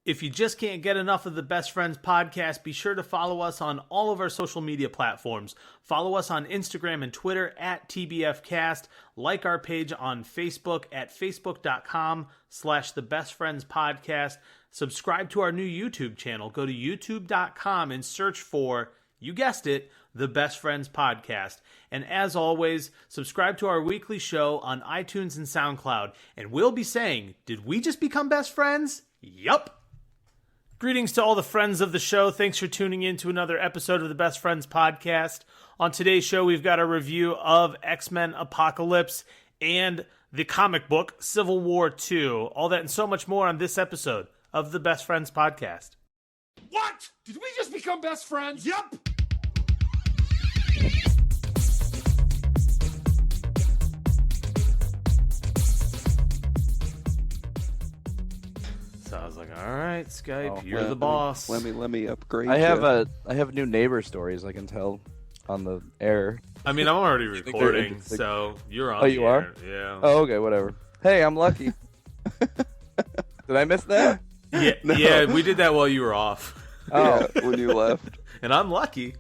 If you just can't get enough of the Best Friends podcast, be sure to follow us on all of our social media platforms. Follow us on Instagram and Twitter at TBFcast. Like our page on Facebook at facebook.com/The Best Friends Podcast. Subscribe to our new YouTube channel. Go to youtube.com and search for, you guessed it, The Best Friends Podcast. And as always, subscribe to our weekly show on iTunes and SoundCloud. And we'll be saying, did we just become best friends? Yup. Greetings to all the friends of the show. Thanks for tuning in to another episode of the Best Friends Podcast. On today's show, we've got a review of X-Men Apocalypse and the comic book Civil War II. All that and so much more on this episode of the Best Friends Podcast. What? Did we just become best friends? Yup. So I was like, all right, Skype, you're the boss. Let me upgrade. I have new neighbor stories I can tell on the air. I mean, I'm already recording, so you're on. Oh, you are? Yeah. Oh, okay, whatever. Hey, I'm lucky. Did I miss that? Yeah, No. yeah, we did that while you were off. Oh, Yeah, when you left. And I'm lucky.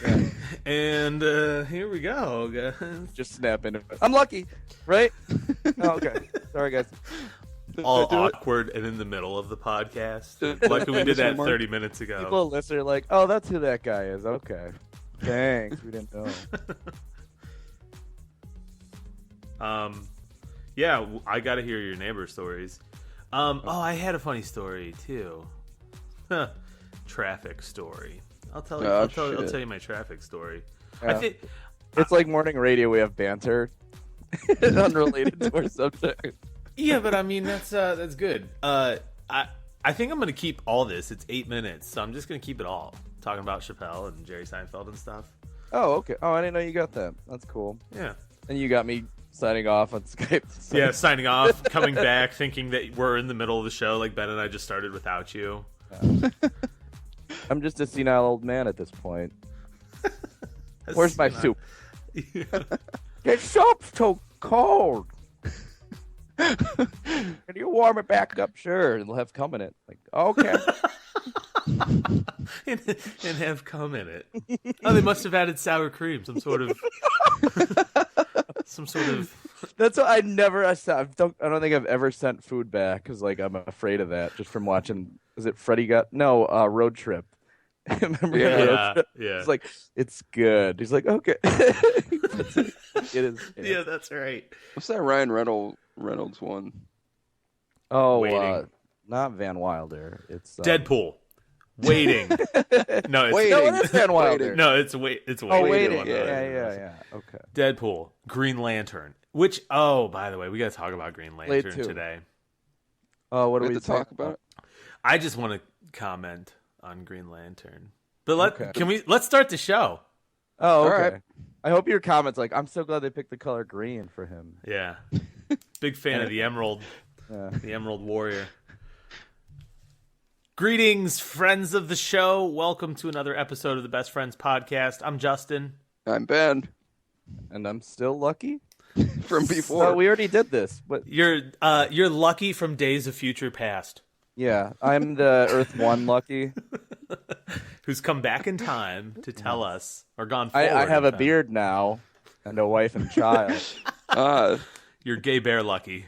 Yeah. And here we go, guys. Just snap into it. I'm lucky, right? Oh, okay. Sorry, guys. All Do it. awkward and in the middle of the podcast. Do- Like we did that Mark. 30 minutes ago. People listen are like, oh, that's who that guy is. Okay. Thanks. We didn't know. Yeah, I got to hear your neighbor stories. Oh, I had a funny story too. Traffic story. I'll tell you. Oh, I'll tell shit. you my traffic story. Yeah. I think It's like morning radio. We have banter. Unrelated to our subject. Yeah, but I mean that's good. I think I'm gonna keep all this. It's 8 minutes, so I'm just gonna keep it all talking about Chappelle and Jerry Seinfeld and stuff. Oh, okay. Oh, I didn't know you got that. That's cool. Yeah, And you got me signing off on Skype. So- yeah. Signing off, coming back, thinking that we're in the middle of the show, like Ben and I just started without you. I'm just a senile old man at this point. That's Where's my not- soup? Yeah. The soup's so cold. Can you warm it back up? Sure. It'll have cum in it. Like, okay. and have cum in it. Oh, they must have added sour cream, some sort of. That's what I never. I don't think I've ever sent food back because like I'm afraid of that just from watching. Is it Freddie got Road Trip? Remember Yeah. Road Trip? Yeah. It's like it's good. He's like okay. It is. Yeah, that's right. What's that Ryan Reynolds one? Oh, Waiting. not Van Wilder. It's Deadpool. Waiting. No, it's Waiting. No, it is Van Wilder. No, it's wait. It's Oh, waiting. waiting. Yeah, Yeah. Okay. Deadpool, Green Lantern. Which, oh, by the way, we got to talk about Green Blade Lantern 2. today. Oh, what We do we have to talk about it. I just want to comment on Green Lantern, but Okay. let's start the show. Oh, okay. All right. I hope your comments like I'm so glad they picked the color green for him. Yeah, big fan of the Emerald Warrior. Greetings, friends of the show. Welcome to another episode of the Best Friends Podcast. I'm Justin. I'm Ben And I'm still lucky. from before. Well, we already did this, but You're lucky from days of future past, yeah, I'm the Earth One lucky. who's come back in time to tell us, or gone forward. I have in a time. beard now and a wife and child. You're gay bear lucky.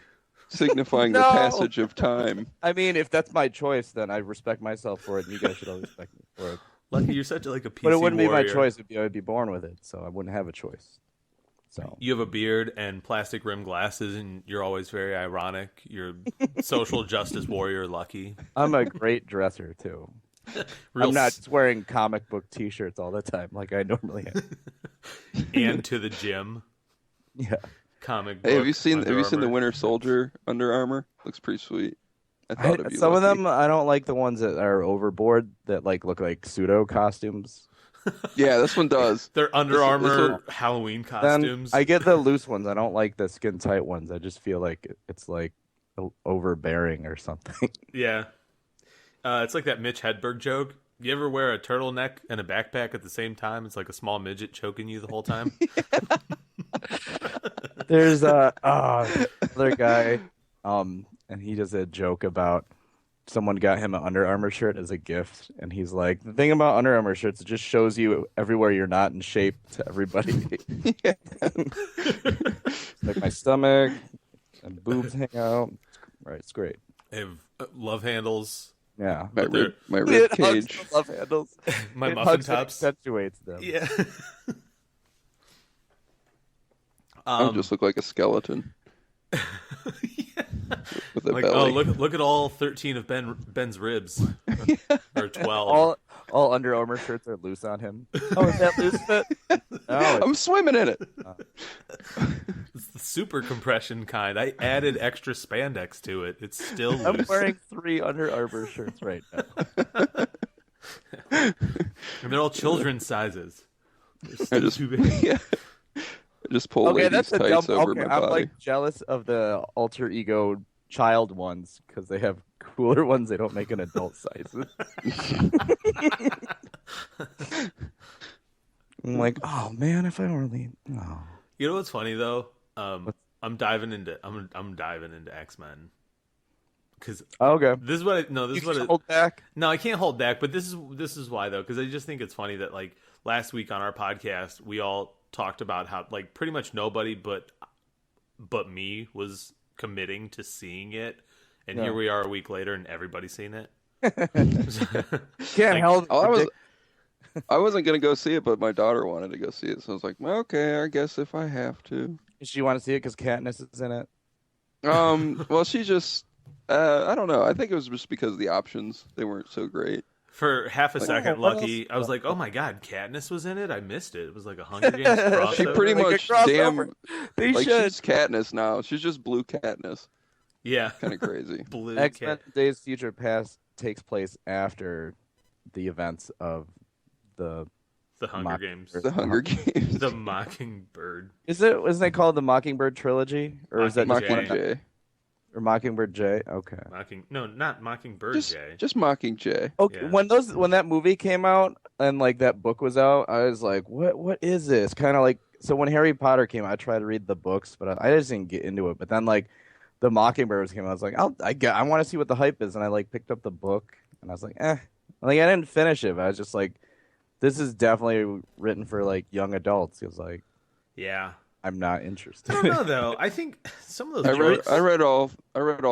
Signifying No. the passage of time. I mean, if that's my choice, then I respect myself for it, and you guys should all respect me for it. Lucky, you're such a PC But it wouldn't be my warrior. choice. I would be born with it, so I wouldn't have a choice. So You have a beard and plastic rimmed glasses, and you're always very ironic. You're social justice warrior lucky. I'm a great dresser too. Real I'm not just wearing comic book T-shirts all the time like I normally am. and to the gym. Yeah. Comic book. Hey, have you seen Under the Armour. Winter Soldier Under Armour? Looks pretty sweet. I thought of you. Some of Lucky. them I don't like the ones that are overboard that like look like pseudo costumes. Yeah, this one does. They're Under This- Armour Halloween Then costumes. I get the loose ones. I don't like the skin tight ones. I just feel like it's like overbearing or something. Yeah. It's like that Mitch Hedberg joke. You ever wear a turtleneck and a backpack at the same time? It's like a small midget choking you the whole time. There's another guy, and he does a joke about someone got him an Under Armour shirt as a gift, and he's like, the thing about Under Armour shirts, it just shows you everywhere you're not in shape to everybody. Like my stomach and boobs hang out. Right, it's great. They have love handles. Yeah, My rib It hugs cage. the love handles. My It muffin hugs and tops. accentuates them. Yeah. I just look like a skeleton with a Like, belly. oh, look at all 13 of Ben's ribs. Or 12. All Under Armour shirts are loose on him. Oh, is that loose fit? No, I'm swimming in it. It's the super compression kind. I added extra spandex to it. It's still loose. I'm wearing 3 Under Armour shirts right now. And they're all children's sizes. They're I still just too big. yeah. I just pull Okay, ladies' that's a dumb. tights over Okay, my I'm body. like jealous of the alter ego child ones because they have cooler ones. They don't make in adult sizes. I'm like, oh man, if I only. Oh. You know what's funny though? I'm diving into X-Men because Okay. this is what I no this You is what can hold back. no I can't hold back. But this is why though, because I just think it's funny that like last week on our podcast we all talked about how like pretty much nobody but me was committing to seeing it, and here we are a week later and everybody's seen it. Can't help. I wasn't gonna go see it, but my daughter wanted to go see it, so I was like, well, okay, I guess if I have to. Does she want to see it because Katniss is in it? Well, she just, I don't know. I think it was just because the options they weren't so great. For half a second, what Lucky, else? I was like, "Oh my God, Katniss was in it! I missed it. It was like a Hunger Games crossover." She pretty Like a much crossover. They like should. she's Katniss now. She's just blue Katniss. Yeah, Kind of crazy. blue X-Men cat. Days of Future Past takes place after the events of the. The Hunger Games, The Hunger Games. the Mockingbird. Isn't it called the Mockingbird trilogy, or is that just Mockingjay. Mockingjay. or Mockingbird J? Okay. No, not Mockingbird Just, Jay. just Mockingjay. Okay. Yeah. When that movie came out and like that book was out, I was like, what is this? Kind of like, so when Harry Potter came out, I tried to read the books, but I just didn't get into it. But then like the Mockingbird came out, I was like, I want to see what the hype is, and I like picked up the book and I was like, like I didn't finish it, but I was just like, this is definitely written for like young adults. It was like, Yeah, I'm not interested. I don't know though. I think some of those. I read all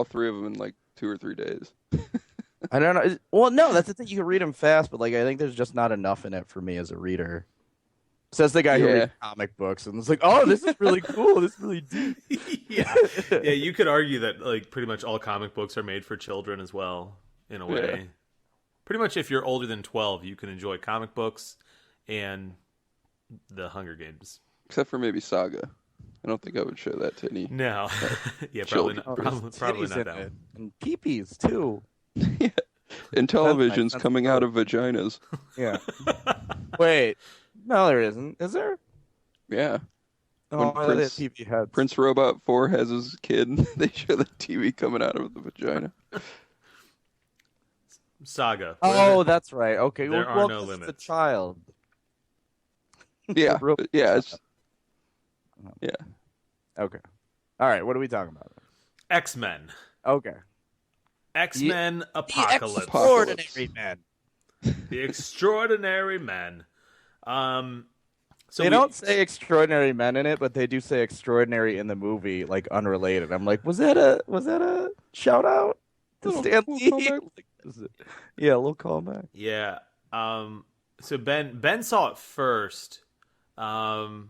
3 of them in like 2 or 3 days. I don't know. Well, no, that's the thing. You can read them fast, but like I think there's just not enough in it for me as a reader. Says the guy who Yeah. reads comic books, and it's like, oh, this is really cool. This is really deep. yeah, you could argue that like pretty much all comic books are made for children as well, in a way. Yeah. Pretty much, if you're older than 12, you can enjoy comic books and the Hunger Games. Except for maybe Saga. I don't think I would show that to any. No, yeah, probably Children. not. There's Probably titties not in that it. one. And peepees too. And television's That's coming out of vaginas. Yeah. Wait, no, there isn't. Is there? Yeah. Oh, When I thought they had Prince- peepee heads. Prince Robot 4 has his kid. They show the TV coming out of the vagina. Saga. Oh, that's right. Okay, There well, are no 'cause it's limits. a child. Yeah. Real- but yeah. Yeah. Okay. All right. What are we talking about? X-Men. Okay. X-Men Apocalypse. Extraordinary man. The Extraordinary Men. So They don't say extraordinary men in it, but they do say extraordinary in the movie, like unrelated. I'm like, was that a shout out to Little- Stan little Lee? callback. Like, yeah, a little callback. Yeah. So Ben saw it first. And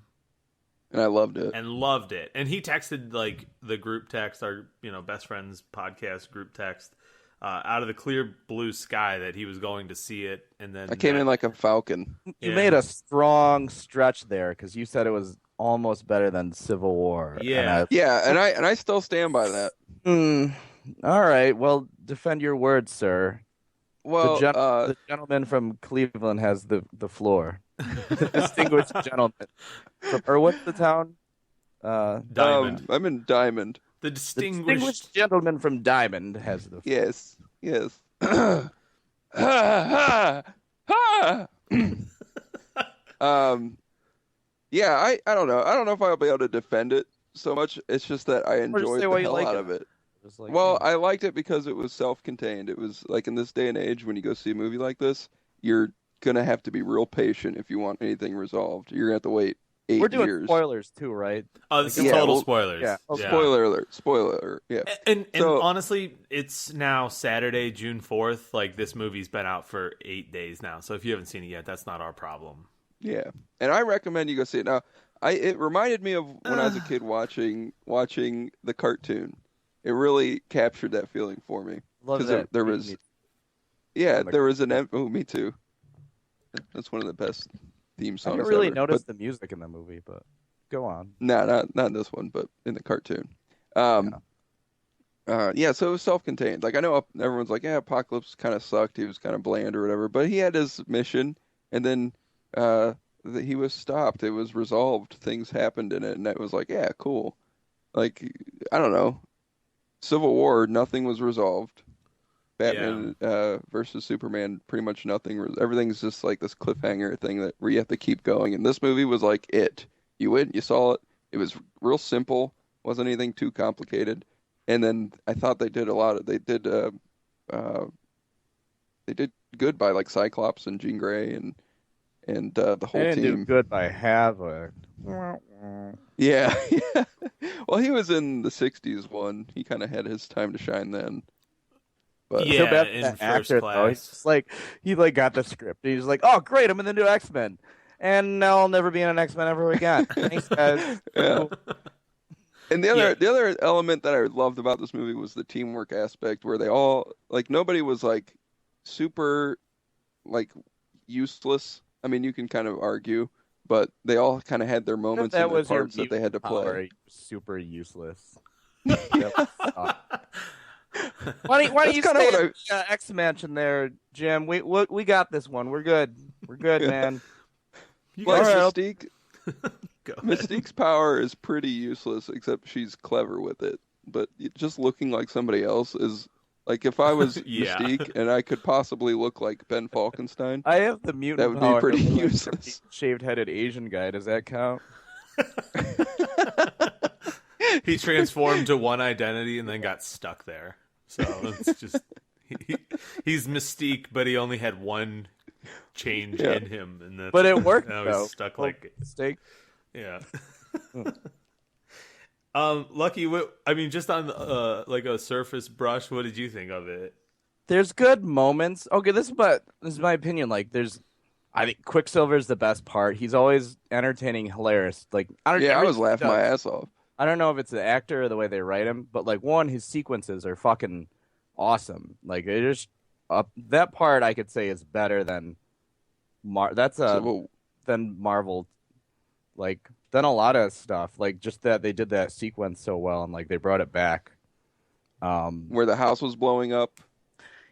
I loved it. And loved it. And he texted like the group text, our best friends podcast group text, out of the clear blue sky that he was going to see it. And then I came in like a falcon. You Yeah. made a strong stretch there because you said it was almost better than Civil War. Yeah. Yeah, and I still stand by that. All right. Well, defend your words, sir. Well, The gentleman from Cleveland has the floor. The distinguished gentleman. Or what's the town? Diamond. I'm in Diamond. the The distinguished. distinguished gentleman from Diamond has the floor. Yes. Yes. Ha, ha, ha. Yeah, I don't know. I don't know if I'll be able to defend it so much. It's just that I enjoyed say the why you hell like out it. of it. Just like, Well, I liked it because it was self-contained. It was like in this day and age, when you go see a movie like this, you're gonna have to be real patient if you want anything resolved. You're gonna have to wait we're 8 doing years. spoilers too, right? Oh, this Like, is yeah, total well, spoilers. yeah, okay. Spoiler alert! Spoiler alert! Yeah. And So- honestly, it's now Saturday, June 4th. Like, this movie's been out for 8 days now. So if you haven't seen it yet, that's not our problem. Yeah, and I recommend you go see it. Now, it reminded me of when I was a kid watching the cartoon. It really captured that feeling for me. Love 'Cause that. there was, there was oh, me too. That's one of the best theme I songs didn't really ever. notice the music in the movie, but go on. No, not in this one, but in the cartoon. Yeah, so it was self-contained. Like, I know everyone's like, yeah, Apocalypse kind of sucked. He was kind of bland or whatever, but he had his mission, and then he was stopped. It was resolved. Things happened in it, and it was like, yeah, cool. Like, I don't know. Civil War, nothing was resolved. Batman versus Superman, pretty much nothing. Everything's just like this cliffhanger thing where you have to keep going. And this movie was like it. You went, you saw it. It was real simple. Wasn't anything too complicated. And then I thought they did they did good by like Cyclops and Jean Grey and the whole They didn't team. do good by Havoc. Yeah, yeah. Well, he was in the '60s one. He kind of had his time to shine then. But Yeah, Feel bad for in that first actor, though. class. He's just like he got the script. He's like, "Oh, great! I'm in the new X-Men, and now I'll never be in an X-Men ever again." Thanks, guys. Yeah. And the other element that I loved about this movie was the teamwork aspect, where they all like nobody was like super like useless. I mean, you can kind of argue, but they all kind of had their moments and their parts that they had to play. Super useless. Why don't you That's kinda stay what X mention there, Jim? We got this one. We're good. We're good, man. Plus, All right. Mystique, Go ahead. Mystique's power is pretty useless, except she's clever with it. But just looking like somebody else is like if I was Yeah. Mystique and I could possibly look like Ben Falkenstein. I have the mutant That would be power pretty to look like useless. a shaved-headed Asian guy. Does that count? He transformed to one identity and then got stuck there. So it's just he's Mystique, but he only had one change in him, and that's, But it worked, now though. he's stuck Well, like mistake. yeah. Lucky, I mean, just on like a surface brush, what did you think of it? There's good moments. Okay, this is my opinion. Like, I think Quicksilver's the best part. He's always entertaining, hilarious. Like, I was laughing my ass off. I don't know if it's the actor or the way they write him, but like his sequences are fucking awesome. Like, it just that part I could say is better than than Marvel. Like, than a lot of stuff. Like, just that they did that sequence so well and like they brought it back. Where the house was blowing up.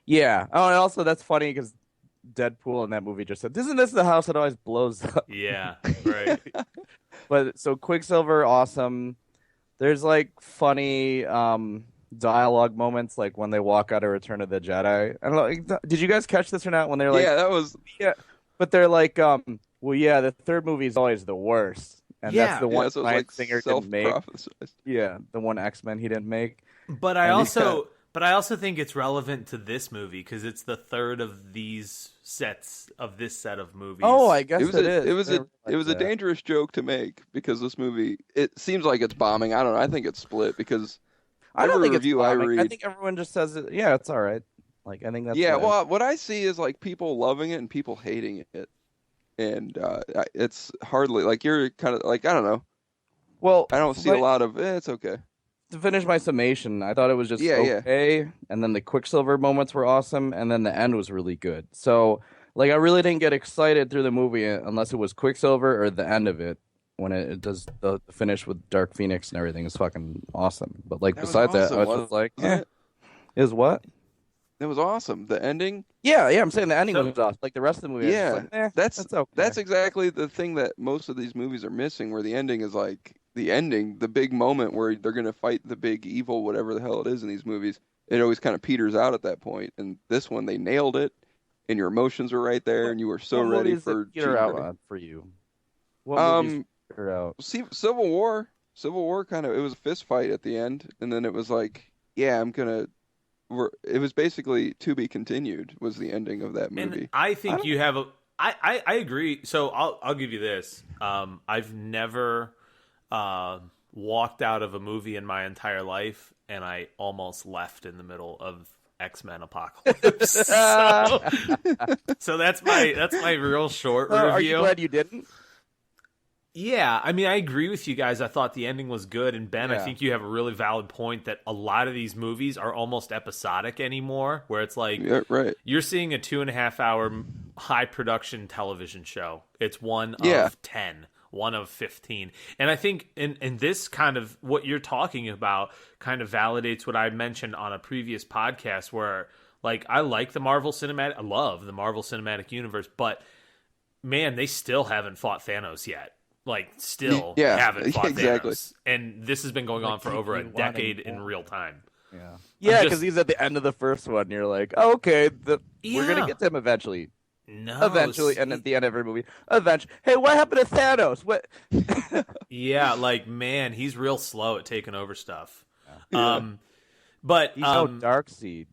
Yeah. Oh, and also that's funny because Deadpool in that movie just said, "Isn't this the house that always blows up?" Yeah, right. But so Quicksilver, awesome. There's like funny dialogue moments, like when they walk out of Return of the Jedi. I don't know. Did you guys catch this or not? When they're like, yeah, that was but they're like, well, yeah, the third movie is always the worst, and that's the one so Bryan it's like Singer didn't make. self-prophesized. Yeah, the one X-Men he didn't make. But I also think it's relevant to this movie because it's the third of these sets of this set of movies. Oh, I guess It was is. a dangerous joke to make because this movie, it seems like it's bombing. I don't know. I think it's split because I don't every think review it's I bombing. read. I think everyone just says it. Yeah, it's all right. Like, I think that's Yeah, good. well, what I see is like people loving it and people hating it, and it's hardly like you're kind of like I don't know. Well, I don't see a lot of it's okay. to finish my summation, I thought it was just Yeah. okay, and then the Quicksilver moments were awesome, and then the end was really good. So, like, I really didn't get excited through the movie unless it was Quicksilver or the end of it when it does the finish with Dark Phoenix and everything is fucking awesome. But like That was besides that, awesome, I was just like, wasn't it? is what? It was awesome. The ending. Yeah, I'm saying the ending So- was awesome. Like the rest of the movie, I was just like, that's okay. That's exactly the thing that most of these movies are missing, where the ending is like the ending, the big moment where they're gonna fight the big evil, whatever the hell it is in these movies. It always kind of peters out at that point, and this one they nailed it, and your emotions were right there, and you were so What ready movies for that peter out Jean Grey. for you. What movies peter out? See, Civil War kind of it was a fist fight at the end, and then it was like yeah, it was basically to be continued was the ending of that movie. And I think you have I agree. So I'll give you this. I've never walked out of a movie in my entire life, and I almost left in the middle of X-Men Apocalypse. So that's my real short review. Are you glad you didn't? Yeah, I mean, I agree with you guys. I thought the ending was good, and Ben, I Yeah. think you have a really valid point that a lot of these movies are almost episodic anymore, where it's like Yeah, right. you're seeing a 2.5 hour high production television show. It's one Yeah. of 10, one of 15. And I think in this kind of what you're talking about kind of validates what I mentioned on a previous podcast where like I love the Marvel Cinematic Universe, but man, they still haven't fought Thanos yet. Like still Yeah, haven't fought exactly. Thanos. And this has been going on for over a keep wanting decade in more. real time. Yeah, just- because he's at the end of the first one. And you're like, oh, okay, we're Yeah. gonna get to him eventually. No, Eventually, and at the end of every movie, eventually. Hey, what happened to Thanos? What? yeah, like man, he's real slow at taking over stuff. Yeah. But He's no Darkseid.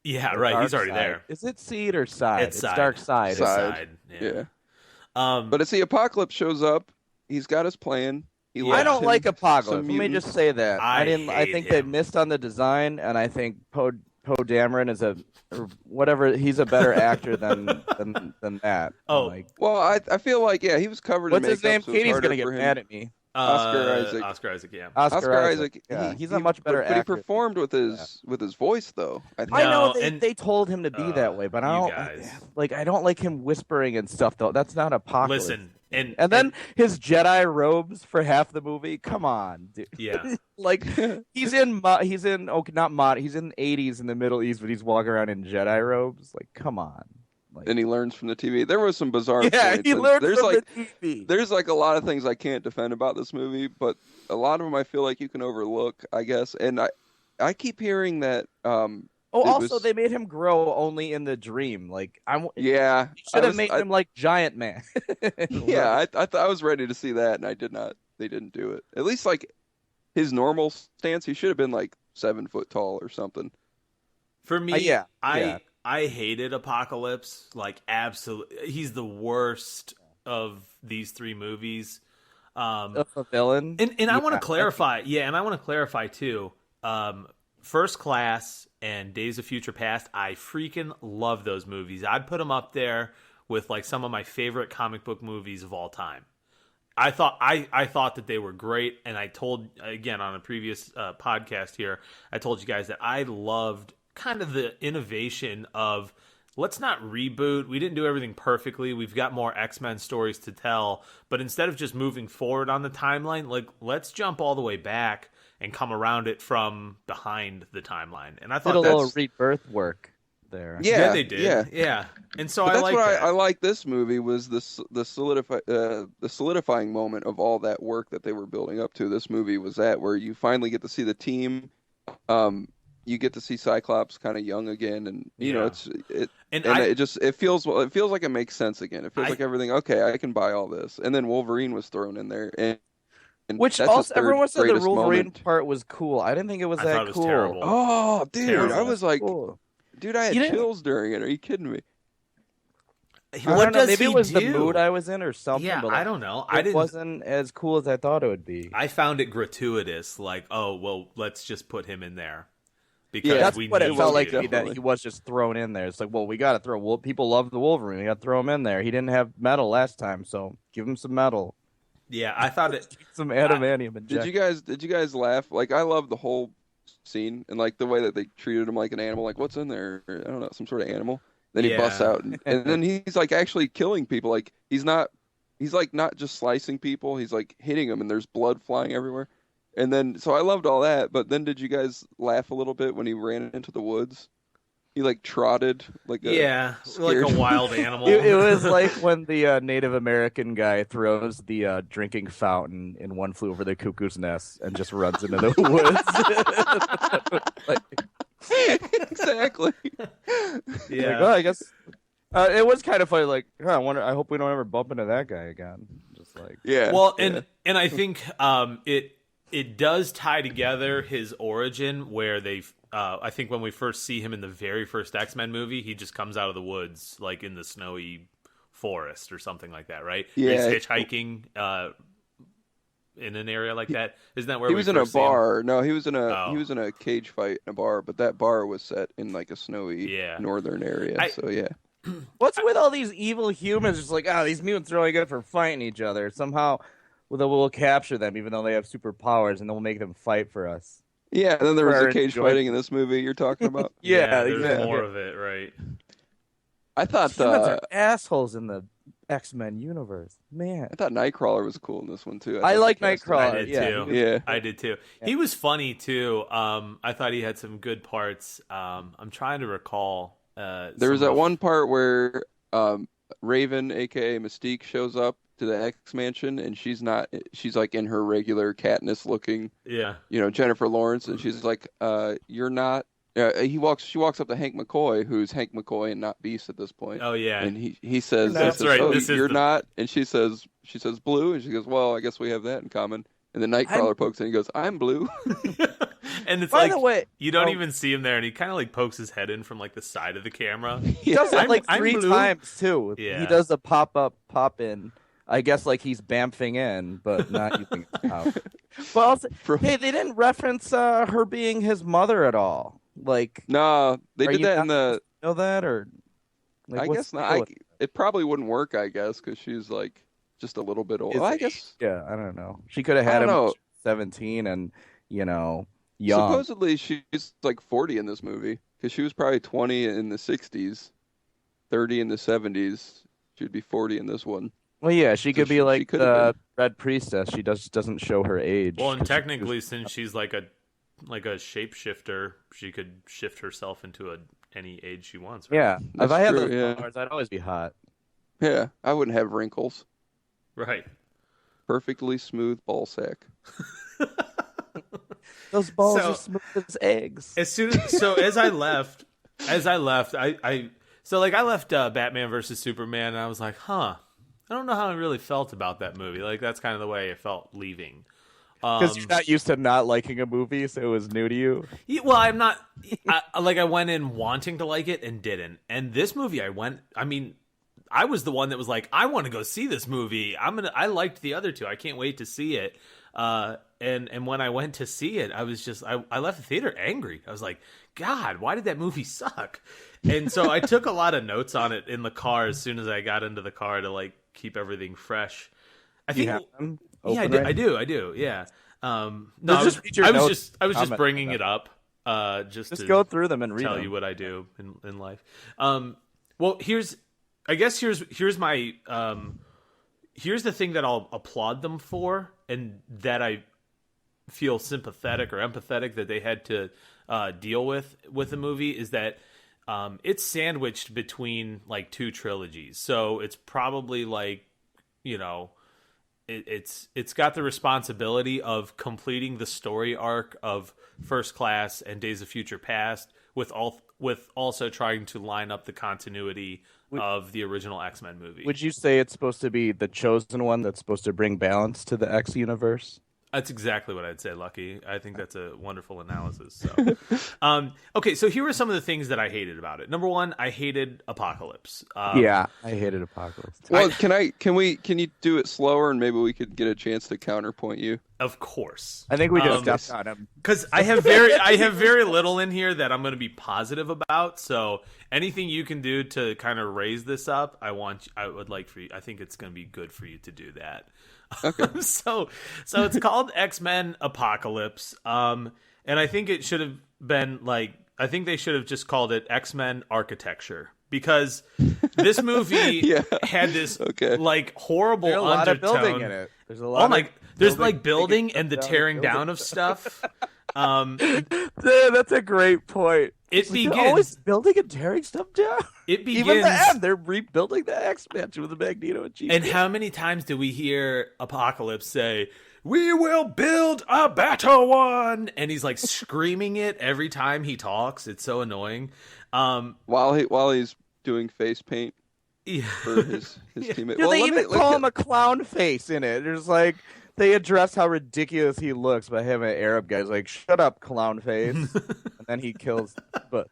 yeah, Or right. He's Dark already Side. there. Is it Seed or Side? It's Side. Dark Side. Side. Yeah. Yeah. But it's the Apocalypse shows up. He's got his plan. He Yeah. I left don't him like some Apocalypse. Let me mutants. just say that. I I hate think they him. missed on the design, and I think Poe Dameron is or whatever. He's a better actor than that. Oh, Like, Well, I feel like he was covered what's in his makeup. name? So it's Katie's harder gonna get for him. mad at me. Oscar Isaac. Oscar Isaac, yeah. Oscar Isaac. Yeah, he's a much better but actor. he performed with his voice though. I think. I know No, they told him to be that way, but I you don't guys. like. I don't like him whispering and stuff though. That's not Apocalypse. Listen, and then his Jedi robes for half the movie. Come on, dude. yeah, Like he's in he's in he's in the 80s in the Middle East, but he's walking around in Jedi robes. Like, come on. Like, And he learns from the TV. There was some bizarre yeah, points. he and learned there's from like the TV. there's like a lot of things I can't defend about this movie, but a lot of them I feel like you can overlook, I guess. And I keep hearing that Oh, it also was- they made him grow only in the dream. Like yeah, should have made him like Giant Man. yeah, I was ready to see that, and I did not. They didn't do it. At least like his normal stance, he should have been like 7 foot tall or something. for me, yeah. I hated Apocalypse. Like, absolutely, he's the worst of these three movies. A villain. And I want to clarify, and I want to clarify too. First Class and Days of Future Past, I freaking love those movies. I'd put them up there with like some of my favorite comic book movies of all time. I thought that they were great, and I told again on a previous podcast here, I told you guys that I loved kind of the innovation of let's not reboot. We didn't do everything perfectly. We've got more X-Men stories to tell, but instead of just moving forward on the timeline, like let's jump all the way back and come around it from behind the timeline. And I Did thought a little that's rebirth work there. Yeah, they did. Yeah. And so But I that's like what that. I like this movie was the solidifying moment of all that work that they were building up to. This movie was that where you finally get to see the team. You get to see Cyclops kind of young again, and you know it feels like it makes sense again. It feels like everything. Okay, I can buy all this, and then Wolverine was thrown in there, and Which that's his also third everyone said the greatest Wolverine moment. part was cool. I didn't think it was I that thought it was cool. terrible. Oh, dude, Terrible. I was like, Cool. dude, I had You didn't- chills during it. Are you kidding me? I What don't know, does maybe he it was do? the mood I was in or something. Yeah, but I like, don't know. It wasn't as cool as I thought it would be. I found it gratuitous. Like, oh well, let's just put him in there because Yeah, that's we what knew it felt like we to me, that he was just thrown in there. It's like, well, we got to throw. People love the Wolverine. We got to throw him in there. He didn't have metal last time, so give him some metal, Yeah, I thought it. some adamantium. Did you guys laugh? Like I love the whole scene and like the way that they treated him like an animal. Like what's in there? Or, I don't know, some sort of animal. Then he busts Yeah. out, and then he's like actually killing people. Like he's like not just slicing people. He's like hitting them, and there's blood flying everywhere. And then so I loved all that. But then did you guys laugh a little bit when he ran into the woods? He like trotted like a like scared- a wild animal. It was like when the Native American guy throws the drinking fountain in One Flew Over the Cuckoo's Nest and just runs into the woods. exactly. Yeah. Like, oh, I guess it was kind of funny. Like, I wonder. I hope we don't ever bump into that guy again. Just like, Yeah. Well, yeah. and I think it does tie together his origin, where they've. I think when we first see him in the very first X-Men movie, he just comes out of the woods, like in the snowy forest or something like that, right? Yeah. He's hitchhiking in an area like that. Isn't that where He we was in a first see him? bar. No, he was in Oh. a cage fight in a bar, but that bar was set in like a snowy northern area. So yeah. What's with all these evil humans? Just like, these mutants are really good for fighting each other. Somehow, we'll capture them, even though they have superpowers, and then we'll make them fight for us. Yeah, and then there was For a cage fighting in this movie you're talking about. Yeah, there's exactly. more of it, right? I thought Humans are assholes in the X-Men universe. Man, I thought Nightcrawler was cool in this one too. I thought like the casting- Nightcrawler. I did yeah, too. Yeah. I did too. He was funny too. I thought he had some good parts. I'm trying to recall. There was that one part where Raven, aka Mystique, shows up to the X Mansion, and she's like in her regular Katniss looking, Jennifer Lawrence, and she's like, "You're not." She walks up to Hank McCoy, who's Hank McCoy and not Beast at this point. Oh yeah, and he says, That's right. "Oh, This is you're the- not," and she says blue, and she goes, "Well, I guess we have that in common." And then Nightcrawler pokes in and he goes, "I'm blue." And it's By like the way, you don't even see him there, and he kind of like pokes his head in from like the side of the camera. he does it like I'm 3 blue. times too. Yeah. He does the pop in. I guess like he's bamfing in, but not using his mouth. But also, hey, they didn't reference her being his mother at all. Like, No, they are did you that not in the. supposed to know that, or like, I what's guess the not. deal with it? It probably wouldn't work. I guess because she's like just a little bit old. Is I it- guess. Yeah, I don't know. She could have I had don't him know. at 17 and young. Supposedly she's like 40 in this movie because she was probably 20 in the 60s, 30 in the 70s. She'd be 40 in this one. Well, yeah, she So could be she like could have the been. Red Priestess. She doesn't show her age. Well, and 'cause she technically, was- since she's like a shapeshifter, she could shift herself into any age she wants. Right? yeah, if That's I had true, those yeah. powers, I'd always be hot. Yeah, I wouldn't have wrinkles. Right. Perfectly smooth ball sack. Those balls So- are smooth as eggs. As I left, I left Batman versus Superman, and I was like, I don't know how I really felt about that movie. Like that's kind of the way I felt leaving. Because you're not used to not liking a movie, so it was new to you. Yeah, well, I'm not. I went in wanting to like it and didn't. And this movie, I was the one that was like, I want to go see this movie. I liked the other two. I can't wait to see it. And when I went to see it, I was just I left the theater angry. I was like, God, why did that movie suck? And so I took a lot of notes on it in the car as soon as I got into the car to like keep everything fresh. I think. Yeah, I do. Yeah. No, Just read your I was notes, just comment bringing on it up. Just to go through them and read tell them. you what I do in life. Well, here's my here's the thing that I'll applaud them for, and that I feel sympathetic or empathetic that they had to deal with the movie, is that it's sandwiched between like two trilogies. So it's probably like, it's got the responsibility of completing the story arc of First Class and Days of Future Past with also trying to line up the continuity of the original X-Men movie. Would you say it's supposed to be the chosen one that's supposed to bring balance to the X universe? That's exactly what I'd say, Lucky. I think that's a wonderful analysis. So, okay, so here are some of the things that I hated about it. Number one, I hated Apocalypse. Yeah, I hated Apocalypse. Too. Well, can you do it slower and maybe we could get a chance to counterpoint you? Of course, I think we just stepped on him. because I have very little in here that I'm going to be positive about. So anything you can do to kind of raise this up, I would like for you. I think it's going to be good for you to do that. Okay. So it's called X-Men Apocalypse. And I think it should have been I think they should have just called it X-Men Architecture, because this movie had this horrible There's a lot undertone. of building in it. There's a lot. There's building and the tearing down of stuff. That's a great point. It They're begins. always building and tearing stuff down. It begins. Even the end, they're rebuilding the X-Mansion with the Magneto and Chief. And how many times do we hear Apocalypse say, "We will build a better one," and he's like screaming it every time he talks. It's so annoying. While he's doing face paint Yeah. for his teammate. They even call him a clown face in it. There's like they address how ridiculous he looks by having an Arab guy's like, "Shut up, clown face," and then he kills. But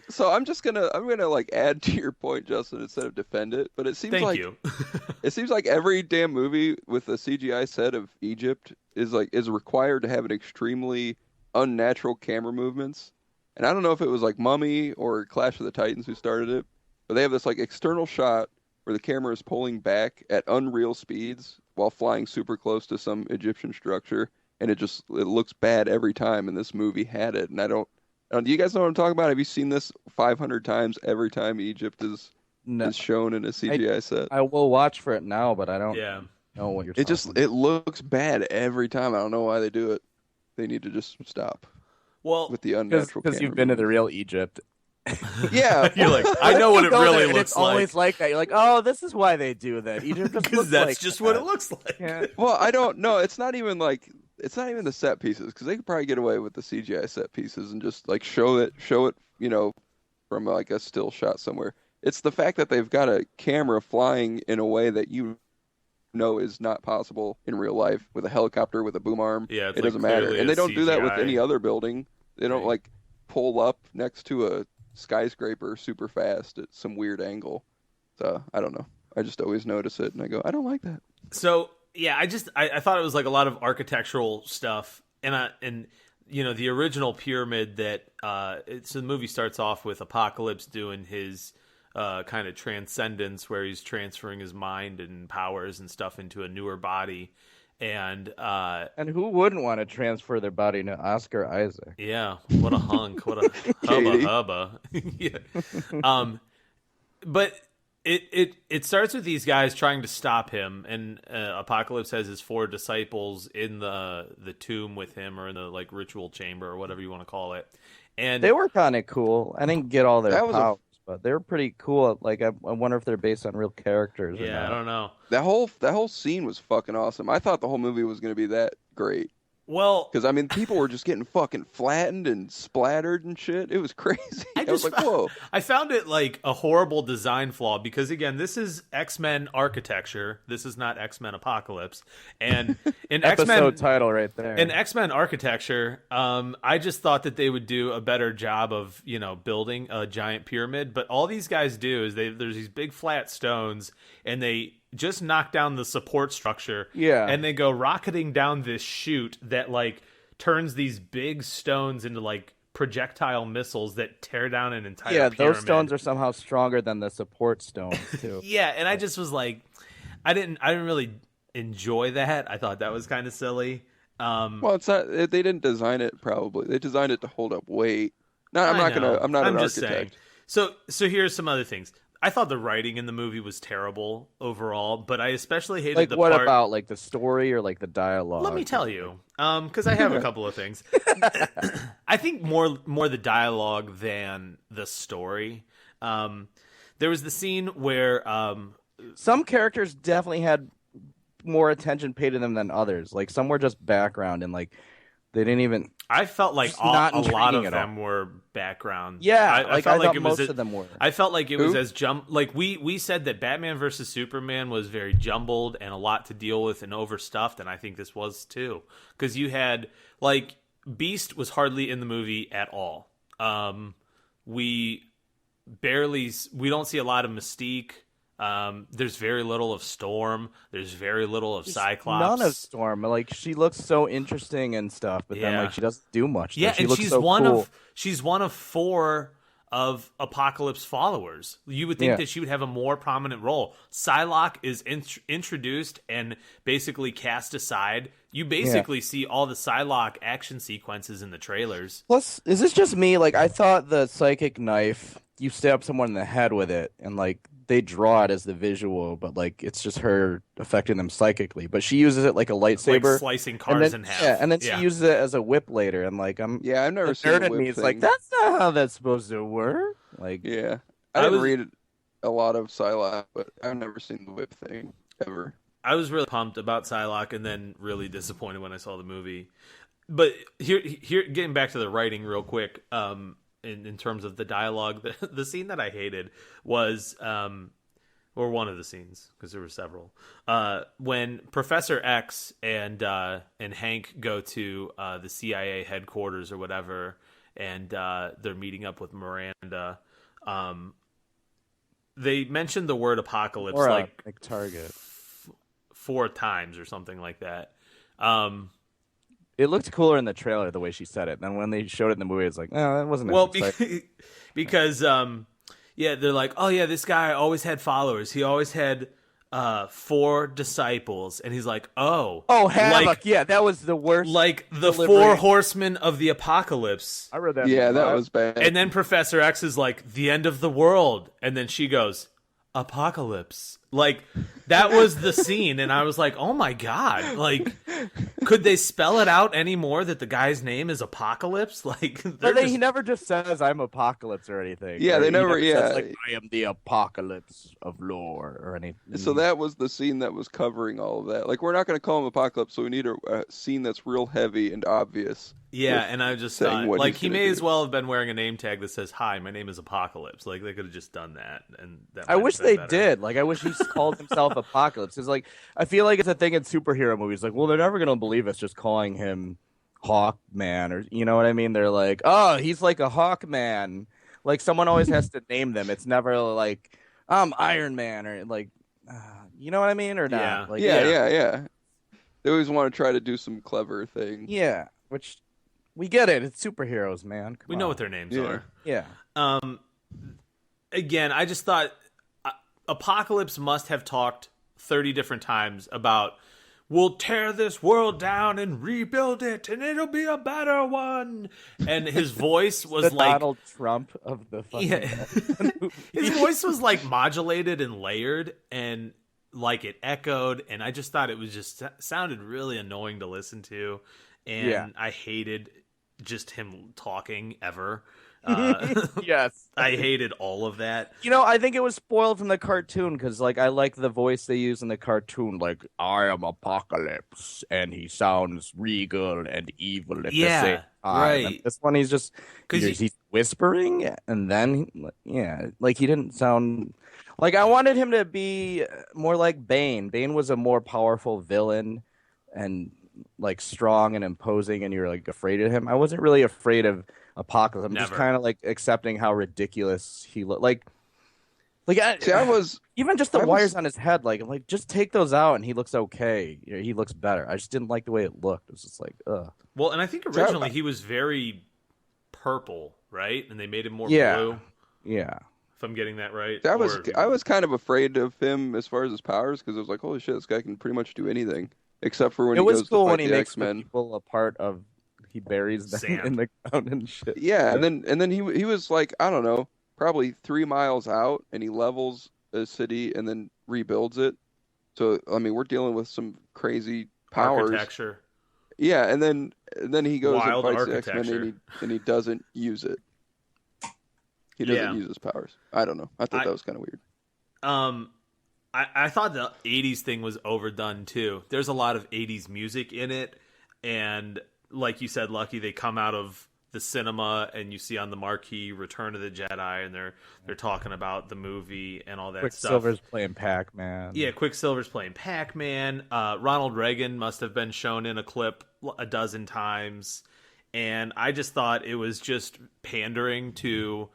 So I'm gonna like add to your point, Justin, instead of defend it. But it seems Thank like you. it seems like every damn movie with a CGI set of Egypt is required to have an extremely unnatural camera movements. And I don't know if it was like Mummy or Clash of the Titans who started it, but they have this like external shot where the camera is pulling back at unreal speeds while flying super close to some Egyptian structure, and it looks bad every time. And this movie had it, and I don't. Do you guys know what I'm talking about? Have you seen this 500 times every time Egypt is shown in a CGI set? I will watch for it now, but I don't know what you're talking about. It looks bad every time. I don't know why they do it. They need to just stop. Well, with the unnatural because you've been to the real Egypt. Yeah, you're like, I know what it really looks it's always like that. You're like, oh, this is why they do that. Egypt because that's just what it looks like. Yeah. Well, I don't know. It's not even the set pieces, because they could probably get away with the CGI set pieces and just like show it, from like a still shot somewhere. It's the fact that they've got a camera flying in a way that is not possible in real life with a helicopter with a boom arm. Yeah, it doesn't matter. And they don't do that with any other building. They don't like pull up next to a skyscraper super fast at some weird angle. So I don't know. I just always notice it and I go, I don't like that. So yeah, I thought it was like a lot of architectural stuff, and the original pyramid that so the movie starts off with Apocalypse doing his kind of transcendence where he's transferring his mind and powers and stuff into a newer body. And who wouldn't want to transfer their body to Oscar Isaac? Yeah, what a hunk, what a hubba. Yeah. But it starts with these guys trying to stop him, and Apocalypse has his 4 disciples in the tomb with him, or in the like ritual chamber, or whatever you want to call it. And they were kind of cool. I didn't get all their powers, but they were pretty cool. Like I wonder if they're based on real characters. Yeah, or not. I don't know. That whole scene was fucking awesome. I thought the whole movie was going to be that great. Well, because I mean, people were just getting fucking flattened and splattered and shit. It was crazy. I was like, whoa. I found it like a horrible design flaw because, again, this is X-Men architecture. This is not X-Men Apocalypse. And in episode title right there. In X-Men architecture, I just thought that they would do a better job of building a giant pyramid. But all these guys do is there's these big flat stones, and they just knock down the support structure, and they go rocketing down this chute that like turns these big stones into like projectile missiles that tear down an entire pyramid. Those stones are somehow stronger than the support stones too. Yeah, and I just was like, I didn't really enjoy that. I thought that was kind of silly. Well, it's not. They didn't design it. Probably they designed it to hold up weight. No, I'm not an just architect. Saying. So here's some other things. I thought the writing in the movie was terrible overall, but I especially hated like the what part... about like the story or like the dialogue? Let me tell you, because I have a couple of things. I think more the dialogue than the story. There was the scene where some characters definitely had more attention paid to them than others. Like some were just background and like they didn't even. I felt like a lot of them were background. Yeah, I felt like it was most of them were. I felt like it was as like we said that Batman versus Superman was very jumbled and a lot to deal with and overstuffed, and I think this was too, because you had Beast was hardly in the movie at all. We don't see a lot of Mystique. There's very little of Storm. There's very little of Cyclops. None of Storm. Like she looks so interesting and stuff, but then like she doesn't do much. Yeah, she and looks she's so cool. She's one of 4 of Apocalypse followers. You would think that she would have a more prominent role. Psylocke is introduced and basically cast aside. You basically see all the Psylocke action sequences in the trailers. Plus, is this just me? Like I thought the psychic knife, you stab someone in the head with it, and like they draw it as the visual, but like it's just her affecting them psychically. But she uses it like a lightsaber, like slicing cars in half. Yeah, and then she uses it as a whip later. And like I've never seen a whip me. It's like that's not how that's supposed to work. Like I didn't read a lot of Psylocke, but I've never seen the whip thing ever. I was really pumped about Psylocke, and then really disappointed when I saw the movie. But here, getting back to the writing real quick. In terms of the dialogue, the scene that I hated was or one of the scenes, because there were several. When Professor X and Hank go to the CIA headquarters or whatever, and they're meeting up with Miranda, they mentioned the word apocalypse Or like Target. 4 times or something like that. It looked cooler in the trailer the way she said it. Then when they showed it in the movie, it's like, no, that wasn't. Well, exciting. because yeah, they're like, oh yeah, this guy always had followers. He always had 4 disciples, and he's like, oh, Havoc. like, Yeah, that was the worst. like the delivery. 4 horsemen of the apocalypse. I read that. Yeah, that was bad. And then Professor X is like, the end of the world, and then she goes, apocalypse. Like, that was the scene, and I was like, oh my god, like, could they spell it out any more that the guy's name is Apocalypse? Like, He never just says I'm Apocalypse or anything. Yeah, they never. Says, like, I am the Apocalypse of lore or anything. So that was the scene that was covering all of that. Like, we're not going to call him Apocalypse, so we need a scene that's real heavy and obvious. Yeah, and I just thought, what like, he's he gonna may do. as well have been wearing a name tag that says, hi, my name is Apocalypse. Like, they could have just done that. And that I might wish have been they better. did. Like, I wish he called himself Apocalypse. Because, like, I feel like it's a thing in superhero movies. Like, well, they're never going to believe us just calling him Hawkman, or, you know what I mean? They're like, oh, he's like a Hawkman. Like, someone always has to name them. It's never like, I'm Iron Man, or like, you know what I mean? Or not? Yeah. Like, Yeah. They always want to try to do some clever thing. Yeah, which we get it. It's superheroes, man. Come We on. know what their names are. Yeah. Again, I just thought Apocalypse must have talked 30 different times about, we'll tear this world down and rebuild it, and it'll be a better one. And his voice was The like Donald Trump of the fucking his voice was like modulated and layered, and like it echoed, and I just thought it was just sounded really annoying to listen to, and I hated just him talking ever. Yes. I hated all of that. You know, I think it was spoiled from the cartoon because, like, I like the voice they use in the cartoon. Like, I am Apocalypse, and he sounds regal and evil at the same time. right. And this one, he's just he's whispering, and then like he didn't sound like I wanted him to be more like Bane. Bane was a more powerful villain, and like strong and imposing, and you're like afraid of him. I wasn't really afraid of Apocalypse. I'm just kind of like accepting how ridiculous he looked. Like I was even just the wires on his head. Like just take those out, and he looks okay. You know, he looks better. I just didn't like the way it looked. It was just like, ugh. Well, and I think originally he was very purple, right? And they made him more blue. Yeah. If I'm getting that right. I was kind of afraid of him as far as his powers, because I was like, holy shit, this guy can pretty much do anything except for when he goes to fight the X-Men. People a part of. He buries them Sand. in the ground and shit. Yeah, and then he was like, I don't know, probably 3 miles out, and he levels a city and then rebuilds it. So I mean, we're dealing with some crazy powers. Architecture. Yeah, and then he goes Wild and fights the X-Men, architecture. and he doesn't use it. He doesn't use his powers. I don't know. I thought that was kind of weird. I thought the 80s thing was overdone too. There's a lot of 80s music in it, and like you said, Lucky, they come out of the cinema and you see on the marquee Return of the Jedi, and they're talking about the movie and all that stuff. Quicksilver's playing Pac-Man. Yeah, Quicksilver's playing Pac-Man. Ronald Reagan must have been shown in a clip a dozen times, and I just thought it was just pandering to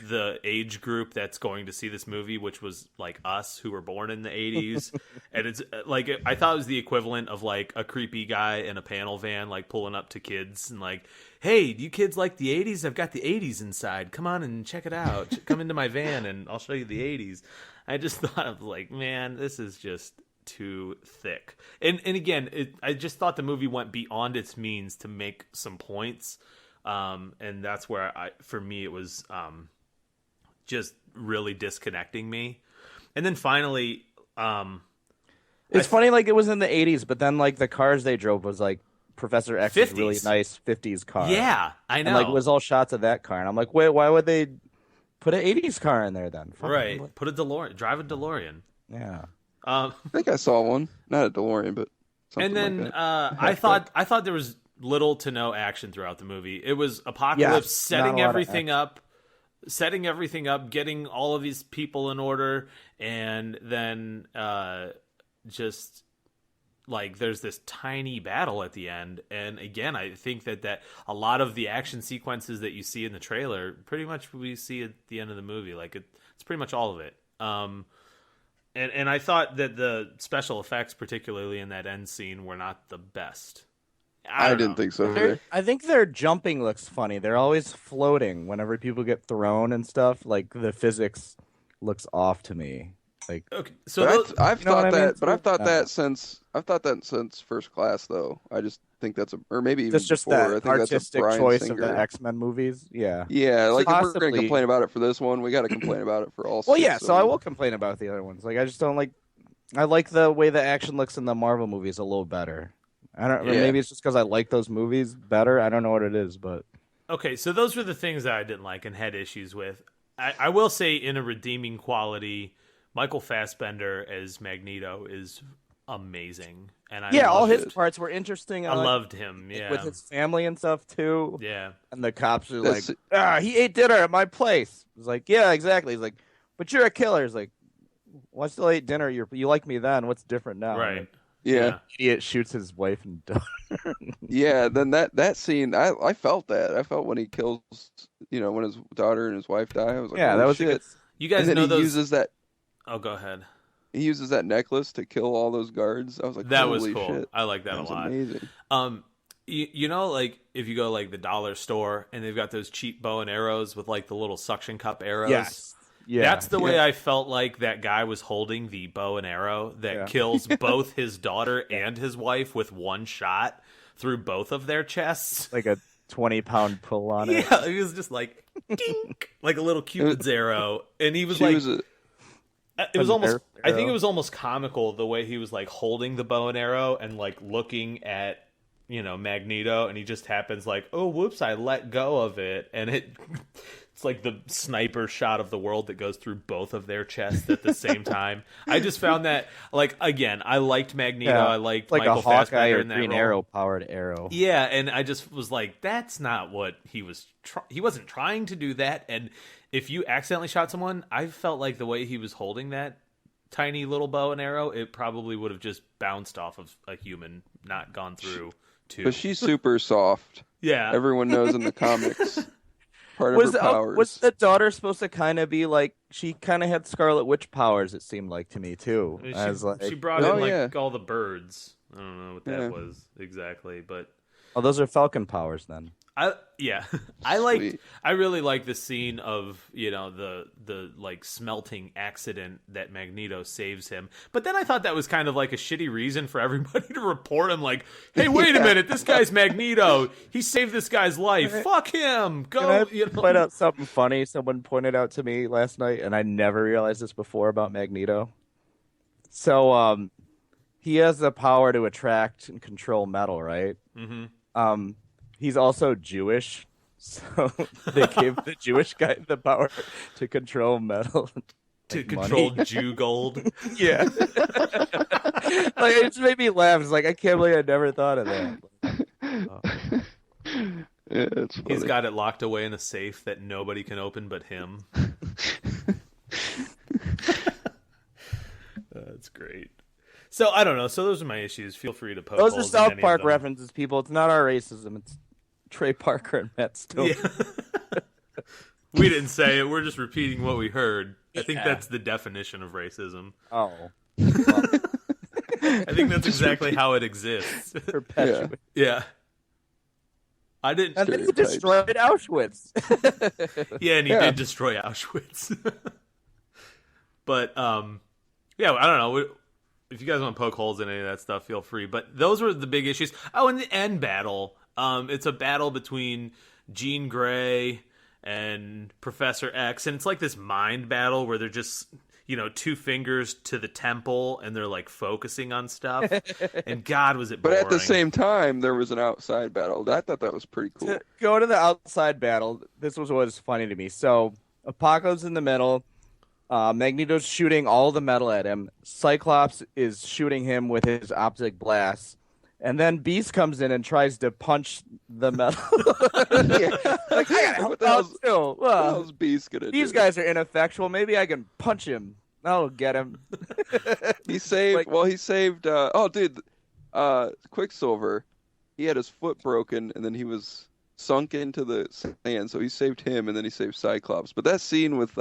the age group that's going to see this movie, which was like us who were born in the 80s. And it's like, I thought it was the equivalent of like a creepy guy in a panel van, like pulling up to kids and like, hey, do you kids like the 80s? I've got the 80s inside. Come on and check it out. Come into my van and I'll show you the 80s. I just thought of like, man, this is just too thick. And again, I just thought the movie went beyond its means to make some points. And that's where for me, it was, just really disconnecting me. And then finally, it's funny, like it was in the 80s, but then like the cars they drove was like Professor X's 50s. really nice 50s car. Yeah, I know. And like it was all shots of that car, and I'm like, wait, why would they put an 80s car in there then? Right, put a DeLorean, drive a DeLorean. Yeah. I think I saw one, not a DeLorean, but something. And then like that. I thought there was little to no action throughout the movie. It was Apocalypse setting not a lot of everything up setting everything up, getting all of these people in order, and then just like there's this tiny battle at the end. And again, I think that a lot of the action sequences that you see in the trailer, pretty much we see at the end of the movie. Like it's pretty much all of it. And I thought that the special effects, particularly in that end scene, were not the best. I didn't think so either. I think their jumping looks funny. They're always floating whenever people get thrown and stuff. Like the physics looks off to me. Like okay, so I've thought that since First Class, though. I just think that's or maybe even that's just before. that I think artistic that's a Bryan choice Singer. of the X-Men movies. Yeah, yeah. Like if we're possibly... gonna complain about it for this one, we got to complain about it for all. Well, six, yeah. So I will complain about the other ones. Like I just don't like. I like the way the action looks in the Marvel movies a little better. I don't. Yeah. Maybe it's just because I like those movies better. I don't know what it is, but okay. So those were the things that I didn't like and had issues with. I will say, in a redeeming quality, Michael Fassbender as Magneto is amazing, and all his parts were interesting. I loved him. Yeah, with his family and stuff too. Yeah, and the cops are like, he ate dinner at my place. It's like, yeah, exactly. He's like, but you're a killer. He's like, well, I still ate dinner. You like me then. What's different now? Right. Yeah. Idiot shoots his wife and daughter. Yeah, then that scene, I felt that. I felt when he kills, when his daughter and his wife die. I was like, yeah, that was shit. Good. You guys and then know he those. uses that. Oh, go ahead. He uses that necklace to kill all those guards. I was like, that was holy cool. shit. I like that a lot. Amazing. You know, like if you go like the dollar store and they've got those cheap bow and arrows with like the little suction cup arrows. Yes. Yeah. That's the way I felt like that guy was holding the bow and arrow that kills both his daughter and his wife with one shot through both of their chests. Like a 20-pound pull on it. Yeah, he was just like, dink, like a little Cupid's arrow. And he was I think it was almost comical the way he was like holding the bow and arrow and like looking at, Magneto, and he just happens like, oh, whoops, I let go of it. And it's like the sniper shot of the world that goes through both of their chests at the same time. I just found that, like, again, I liked Magneto. I liked like Michael a Hawkeye Fassbender or in that Green role. Arrow powered arrow. Yeah, and I just was like, that's not what he was. He wasn't trying to do that. And if you accidentally shot someone, I felt like the way he was holding that tiny little bow and arrow, it probably would have just bounced off of a human, not gone through. But she's super soft. Yeah, everyone knows in the comics. Part of her powers. Was the daughter supposed to kind of be like, she kind of had Scarlet Witch powers, it seemed like to me too. She brought in all the birds. I don't know what that was exactly, but those are Falcon powers then. I really like the scene of the like smelting accident that Magneto saves him, but then I thought that was kind of like a shitty reason for everybody to report him like, hey, wait a minute, this guy's Magneto, he saved this guy's life, fuck him, go. Point out something funny someone pointed out to me last night, and I never realized this before about Magneto. So he has the power to attract and control metal, right? Mm-hmm. He's also Jewish, so they gave the Jewish guy the power to control metal. To control Jew gold. Yeah. Like, it just made me laugh. It's like, I can't believe I never thought of that. Yeah, it's funny. He's got it locked away in a safe that nobody can open but him. That's great. So, I don't know. So, those are my issues. Feel free to poke those are holes South in any Park of them. references, people. It's not our racism. It's Trey Parker and Matt Stone. Yeah. We didn't say it. We're just repeating what we heard. I think that's the definition of racism. Oh. I think that's exactly how it exists. Perpetuate. Yeah. I didn't. And then he destroyed Auschwitz. Yeah, and he did destroy Auschwitz. But yeah, I don't know. If you guys want to poke holes in any of that stuff, feel free. But those were the big issues. Oh, and the end battle. It's a battle between Jean Grey and Professor X, and it's like this mind battle where they're just, two fingers to the temple, and they're like focusing on stuff. And God, was it boring. But at the same time, there was an outside battle. I thought that was pretty cool. To go to the outside battle, this was what was funny to me. So, Apocalypse in the middle. Magneto's shooting all the metal at him. Cyclops is shooting him with his optic blast. And then Beast comes in and tries to punch the metal. Yeah. Like, I gotta help What the out hell's, too. what the hell's Beast gonna do? These guys are ineffectual. Maybe I can punch him. I'll get him. He saved. Like, Well, he saved. Oh, dude. Quicksilver. He had his foot broken, and then he was sunk into the sand. So he saved him, and then he saved Cyclops. But that scene with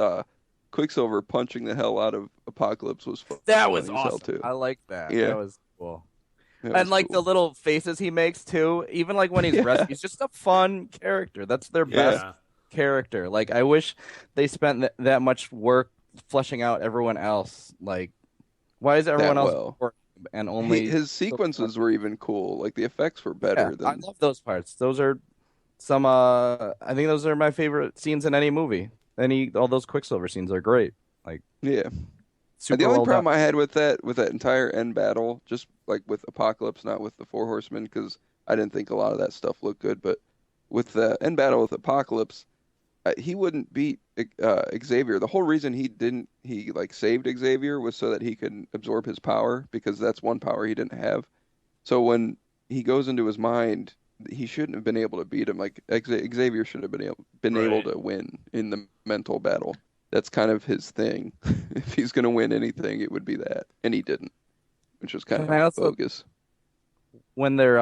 Quicksilver punching the hell out of Apocalypse was fun. that was as hell, awesome. too. I like that. Yeah. That was cool. That And was like cool. the little faces he makes too, even like when he's Yeah. rescued, he's just a fun character. That's their best character. Like I wish they spent that much work fleshing out everyone else. Like, why is everyone else well. important and only His sequences were even cool. Like the effects were better I than. love those parts. Those are some. I think those are my favorite scenes in any movie. All those Quicksilver scenes are great. Like Yeah. super And the only well problem done. I had with that entire end battle, just like with Apocalypse, not with the Four Horsemen, because I didn't think a lot of that stuff looked good. But with the end battle with Apocalypse, he wouldn't beat Xavier. The whole reason he like saved Xavier was so that he could absorb his power, because that's one power he didn't have. So when he goes into his mind, he shouldn't have been able to beat him. Like Xavier should have been able to win in the mental battle. That's kind of his thing. If he's going to win anything, it would be that. And he didn't, which was kind And I of also- bogus. When they're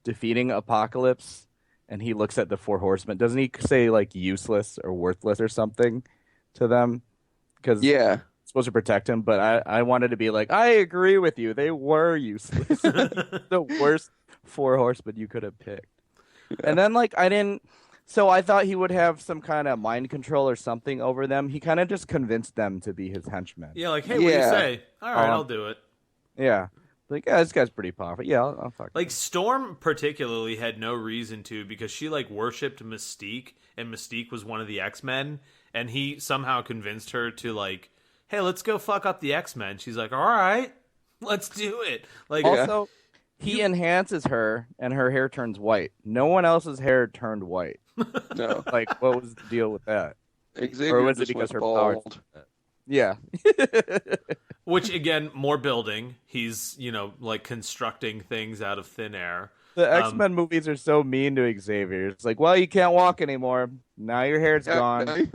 defeating Apocalypse and he looks at the Four Horsemen, doesn't he say like useless or worthless or something to them? Because Yeah. he's supposed to protect him, but I wanted to be like, I agree with you. They were useless. The worst Four Horsemen you could have picked. And then like so I thought he would have some kind of mind control or something over them. He kind of just convinced them to be his henchmen. Yeah, like, hey, what do you Yeah. say? All right, I'll do it. Yeah. Like, yeah, this guy's pretty powerful. Yeah, I'll fuck Like, Storm particularly had no reason to, because she, like, worshipped Mystique, and Mystique was one of the X-Men, and he somehow convinced her to, like, hey, let's go fuck up the X-Men. She's like, all right, let's do it. Like, Also, he enhances her, and her hair turns white. No one else's hair turned white. No. Like, what was the deal with that? Xavier Or was it just because went her powers? bald. Yeah. which, again, more building. He's, like, constructing things out of thin air. The X-Men movies are so mean to Xavier. It's like, well, you can't walk anymore. Now your hair's gone.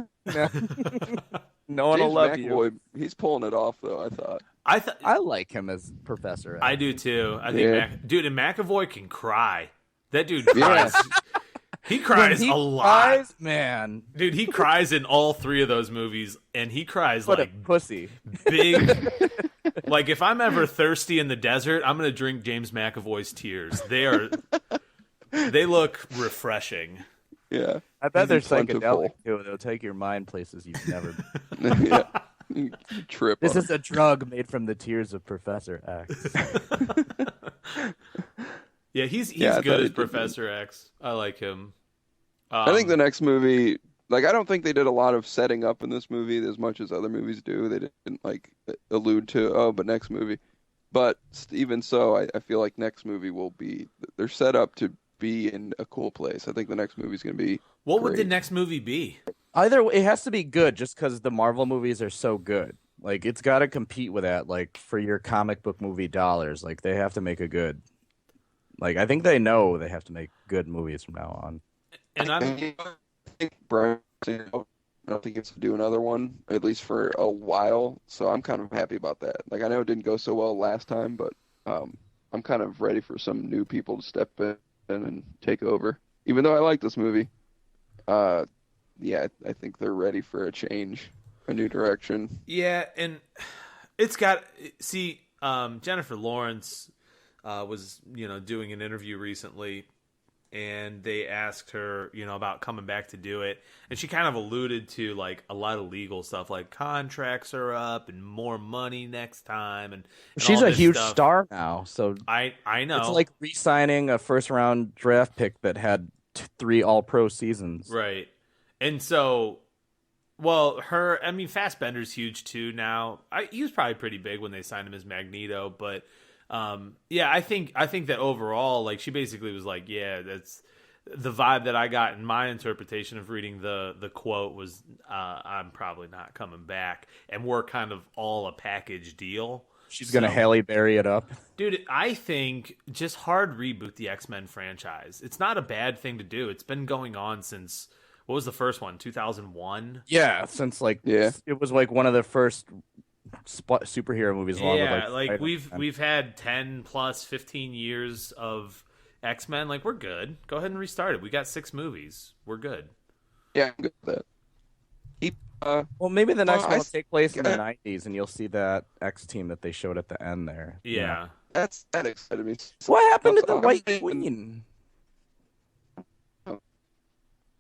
No one will James love you. McAvoy, he's pulling it off, though, I thought. I like him as Professor X. I do, too. I think, Yeah. dude, and McAvoy can cry. That dude cries. He When cries he a lot. cries, man. Dude, he cries in all three of those movies, and he cries What like a pussy. big. Like, if I'm ever thirsty in the desert, I'm gonna drink James McAvoy's tears. They look refreshing. Yeah. I bet they're He's plentiful. psychedelic too. They'll take your mind places you've never been. Yeah. You trip This on is a drug made from the tears of Professor X. Yeah, he's Yeah, I thought good he as did Professor X. I like him. I think the next movie, like, I don't think they did a lot of setting up in this movie as much as other movies do. They didn't, like, allude to, but next movie. But even so, I feel like next movie they're set up to be in a cool place. I think the next movie's going to be What would the great. next movie be? Either way, it has to be good just because the Marvel movies are so good. Like, it's got to compete with that, like, for your comic book movie dollars. Like, they have to make a good. Like, I think they know they have to make good movies from now on. And I think Brian Singer, I don't think it's to do another one, at least for a while. So I'm kind of happy about that. Like, I know it didn't go so well last time, but I'm kind of ready for some new people to step in and take over. Even though I like this movie, yeah, I think they're ready for a change, a new direction. Yeah, and it's got Jennifer Lawrence was doing an interview recently, and they asked her about coming back to do it, and she kind of alluded to like a lot of legal stuff, like contracts are up and more money next time, and She's all a this huge stuff. star now, so I know it's like re-signing a first-round draft pick that had 3 All-Pro seasons. right, and so. Well, Fassbender's huge too now. He was probably pretty big when they signed him as Magneto, but yeah, I think that overall, like, she basically was like, yeah, that's the vibe that I got in my interpretation of reading the quote was, I'm probably not coming back, and we're kind of all a package deal. She's gonna Halle Berry it up. Dude, I think just hard reboot the X-Men franchise. It's not a bad thing to do. It's been going on since, what was the first one? 2001? Yeah, since it was like one of the first superhero movies. Along Yeah, with, like we've had 10 plus 15 years of X-Men. Like, we're good. Go ahead and restart it. We got 6 movies. We're good. Yeah, I'm good with that. Well, maybe the next one will take place in the 90s, and you'll see that X team that they showed at the end there. Yeah. That excited me. What happened to the White Queen?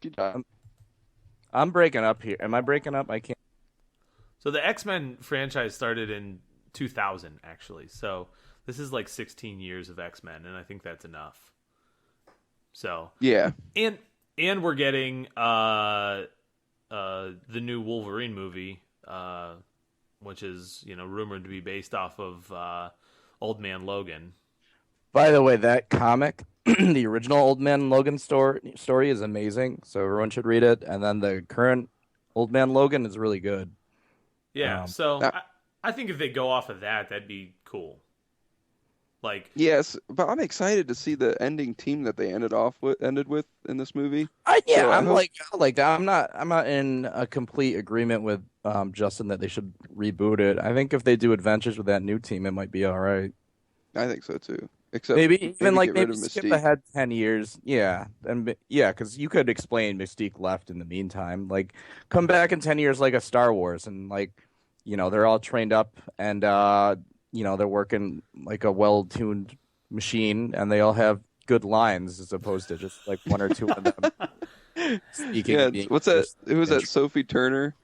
She died. I'm breaking up here. Am I breaking up? I can't. So the X-Men franchise started in 2000, actually. So this is like 16 years of X-Men, and I think that's enough. So yeah, and we're getting the new Wolverine movie, which is rumored to be based off of Old Man Logan. By the way, that comic, the original Old Man Logan story is amazing, so everyone should read it. And then the current Old Man Logan is really good. Yeah, I think if they go off of that, that'd be cool. Like, yes, but I'm excited to see the ending team that they ended with in this movie. I'm not in a complete agreement with Justin that they should reboot it. I think if they do adventures with that new team, it might be all right. I think so too. Except maybe skip ahead 10 years. Yeah, because you could explain Mystique left in the meantime. Like, come back in 10 years like a Star Wars, and they're all trained up and they're working like a well-tuned machine, and they all have good lines as opposed to just like one or two of them speaking. Yeah, what's that? Who was that? Sophie Turner.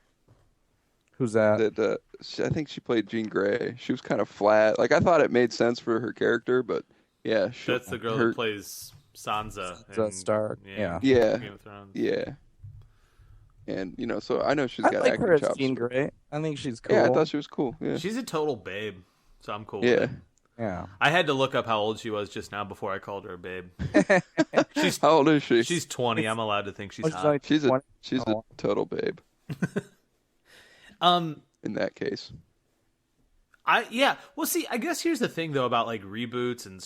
Who's that? I think she played Jean Grey. She was kind of flat. Like, I thought it made sense for her character, but yeah, that's the girl that plays Sansa. Stark. Yeah. Game of Thrones. Yeah. And so I know she's got like acting her as chops. Jean Grey. I think she's cool. Yeah, I thought she was cool. Yeah. She's a total babe, so I'm cool. Yeah. With it. Yeah. I had to look up how old she was just now before I called her a babe. How old is she? She's 20. I'm allowed to think she's hot. She's a total babe. In that case. Well, see, I guess here's the thing though about like reboots and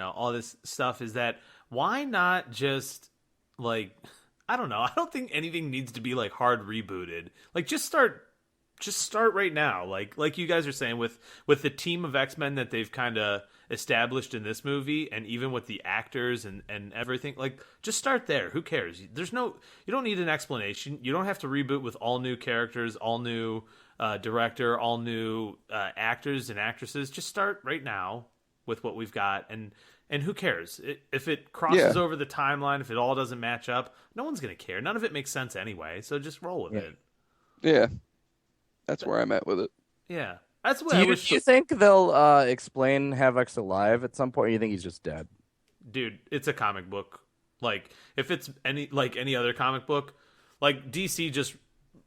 all this stuff is that why not just like, I don't know. I don't think anything needs to be like hard rebooted. Like, just start right now. Like you guys are saying with the team of X-Men that they've kind of established in this movie, and even with the actors and everything, like, just start there. Who cares? You don't need an explanation. You don't have to reboot with all new characters, all new director, all new actors and actresses. Just start right now with what we've got, and who cares if it crosses over the timeline? If it all doesn't match up, no one's gonna care. None of it makes sense anyway. So just roll with it. Yeah, that's where I'm at with it. Yeah, that's what do you think they'll explain Havoc's alive at some point? Or you think he's just dead? Dude, it's a comic book. Like, if it's any other comic book, like DC just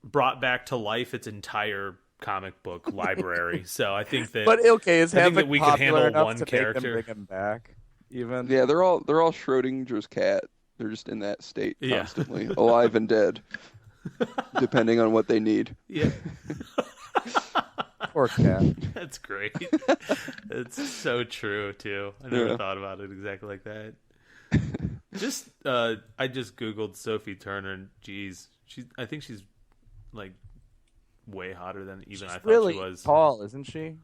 brought back to life its entire comic book library. So I think that. But okay, is Havoc we could handle enough one to character? Make them bring him back? Even they're all Schrodinger's cat. They're just in that state constantly, alive and dead, depending on what they need. Yeah. Poor cat. That's great. It's so true too. I never thought about it exactly like that. I just Googled Sophie Turner, and geez, I think she's like way hotter than even I thought really she was. Tall, isn't she?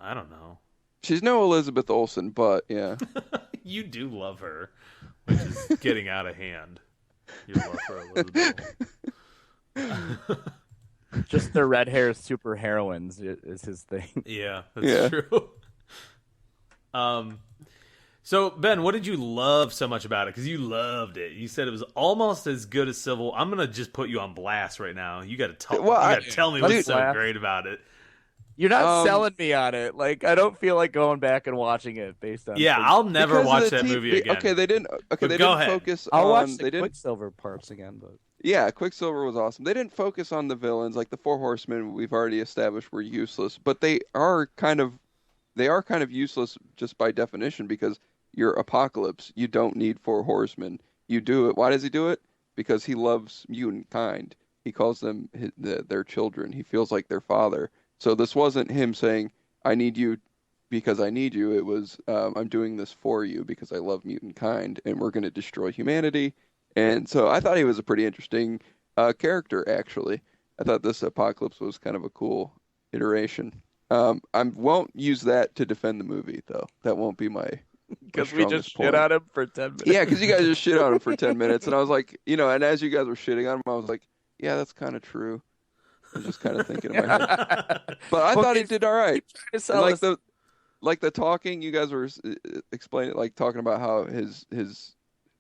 I don't know. She's no Elizabeth Olsen, but yeah. You do love her, which is getting out of hand. Your love for Elizabeth. Just the red hair super heroines is his thing. Yeah, that's true. So Ben, what did you love so much about it? Because you loved it. You said it was almost as good as Civil. I'm gonna just put you on blast right now. You got to tell me what's so great about it. You're not selling me on it. Like, I don't feel like going back and watching it based on. Yeah, I'll never watch that movie again. Okay, they didn't. Okay, they didn't focus. I'll watch the Quicksilver parts again, but. Yeah, Quicksilver was awesome. They didn't focus on the villains. Like the Four Horsemen, we've already established were useless, but they are kind of useless just by definition because you're Apocalypse. You don't need Four Horsemen. You do it. Why does he do it? Because he loves mutant kind. He calls them their children. He feels like their father. So this wasn't him saying, I need you because I need you. It was I'm doing this for you because I love mutant kind, and we're going to destroy humanity. And so I thought he was a pretty interesting character, actually. I thought this Apocalypse was kind of a cool iteration. I won't use that to defend the movie, though. That won't be my Because we just strongest point. shit on him for 10 minutes. Yeah, because you guys just shit on him for 10 minutes, and I was like, and as you guys were shitting on him, I was like, yeah, that's kind of true. I was just kind of thinking in my head, but I thought he did all right. And like the talking, you guys were explaining, like talking about how his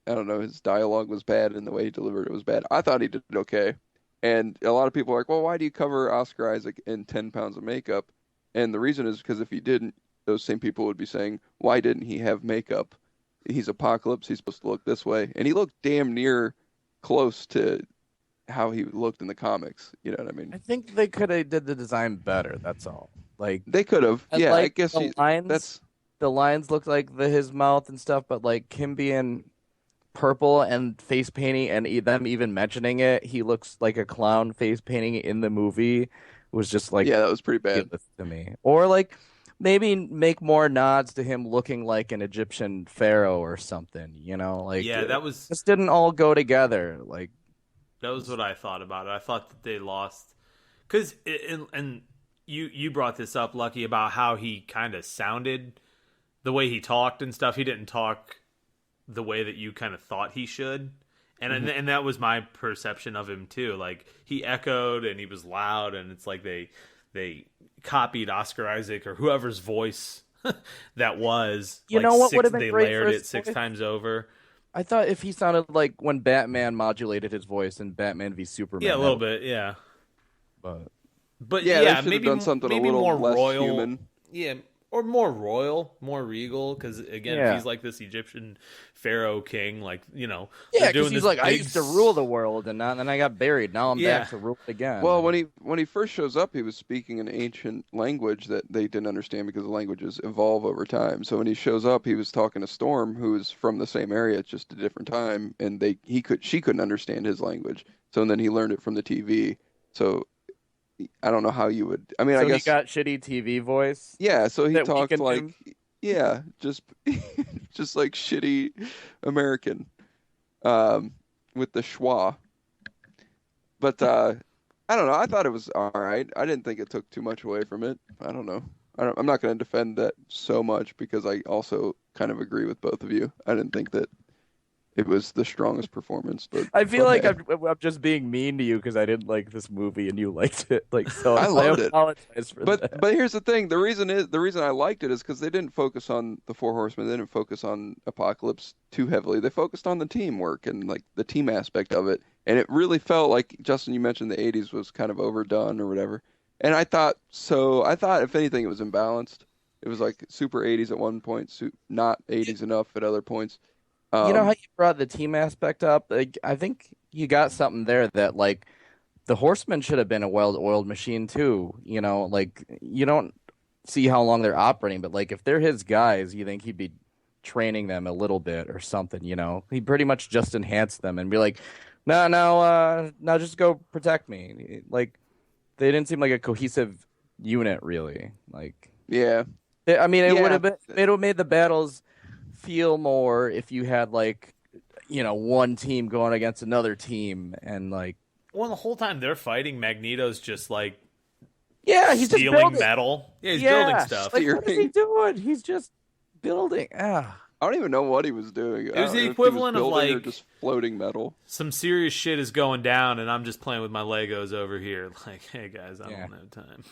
I don't know, his dialogue was bad and the way he delivered it was bad. I thought he did okay, and a lot of people are like, well, why do you cover Oscar Isaac in 10 pounds of makeup? And the reason is because if he didn't, those same people would be saying, why didn't he have makeup? He's Apocalypse. He's supposed to look this way. And he looked damn near close to how he looked in the comics. You know what I mean? I think they could have did the design better. That's all. Like they could have. Yeah, like, I guess the lines looked like his mouth and stuff, but like him being purple and face painting and them even mentioning it, he looks like a clown face painting in the movie was just like, yeah, that was pretty bad to me. Or like maybe make more nods to him looking like an Egyptian pharaoh or something, like that was just didn't all go together. Like that was what I thought about it. I thought that they lost because and you brought this up, Lucky, about how he kind of sounded, the way he talked and stuff. He didn't talk the way that you kind of thought he should. And that was my perception of him too. Like he echoed and he was loud, and it's like they copied Oscar Isaac or whoever's voice that was. You know what would have been they great layered for it his 6 voice? times over. I thought if he sounded like when Batman modulated his voice in Batman v Superman. Yeah, a little bit, yeah. But yeah, yeah, they maybe done something maybe a little more less royal. human. Yeah, or more royal, more regal. Because again, if he's like this Egyptian pharaoh king, like yeah, because he's like, I used to rule the world, and then I got buried. Now I'm back to rule again. Well, when he first shows up, he was speaking an ancient language that they didn't understand because the languages evolve over time. So when he shows up, he was talking to Storm, who was from the same area, it's just a different time, and she couldn't understand his language. So then he learned it from the TV. So I don't know how you would. I mean, so I guess he got shitty TV voice. Yeah, so he that talked weakened like him? just just like shitty American with the schwa. But I don't know. I thought it was all right. I didn't think it took too much away from it. I don't know. I'm not going to defend that so much because I also kind of agree with both of you. I didn't think that it was the strongest performance, but I feel like I'm just being mean to you because I didn't like this movie and you liked it. Like, so I loved it. Apologize for that. But here's the thing: the reason I liked it is because they didn't focus on the Four Horsemen. They didn't focus on Apocalypse too heavily. They focused on the teamwork and like the team aspect of it. And it really felt like, Justin, you mentioned the '80s was kind of overdone or whatever. And I thought so. I thought if anything, it was imbalanced. It was like super '80s at one point, not '80s enough at other points. You know how you brought the team aspect up? Like, I think you got something there that, like, the Horsemen should have been a well-oiled machine, too. Like, you don't see how long they're operating, but, like, if they're his guys, you think he'd be training them a little bit or something, He'd pretty much just enhance them and be like, no, just go protect me. Like, they didn't seem like a cohesive unit, really. Like, yeah. I mean, it would have made the battles feel more if you had like one team going against another team and like the whole time they're fighting, Magneto's just like he's stealing just metal. Yeah, he's building stuff. Like, what is he doing? He's just building. I don't even know what he was doing. It was the equivalent of like just floating metal. Some serious shit is going down, and I'm just playing with my Legos over here. Like, hey guys, I don't have time.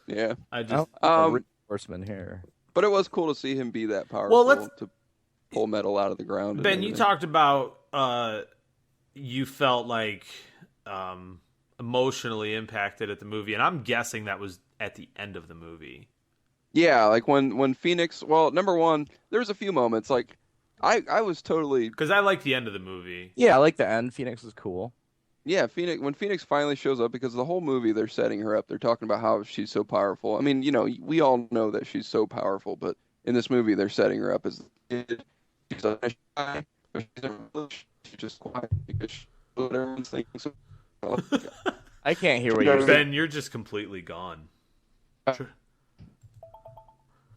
Yeah, I just Horseman here. But it was cool to see him be that powerful. Well, to pull metal out of the ground. Ben, you talked about you felt like emotionally impacted at the movie, and I'm guessing that was at the end of the movie. Yeah, like when Phoenix. Well, number one, there was a few moments like I was totally because I liked the end of the movie. Yeah, I like the end. Phoenix was cool. Yeah, when Phoenix finally shows up, because the whole movie they're setting her up. They're talking about how she's so powerful. I mean, we all know that she's so powerful, but in this movie they're setting her up as she's a shy, she's just quiet because she's what everyone's thinking. So, I can't hear what you're saying. Ben, you're just completely gone.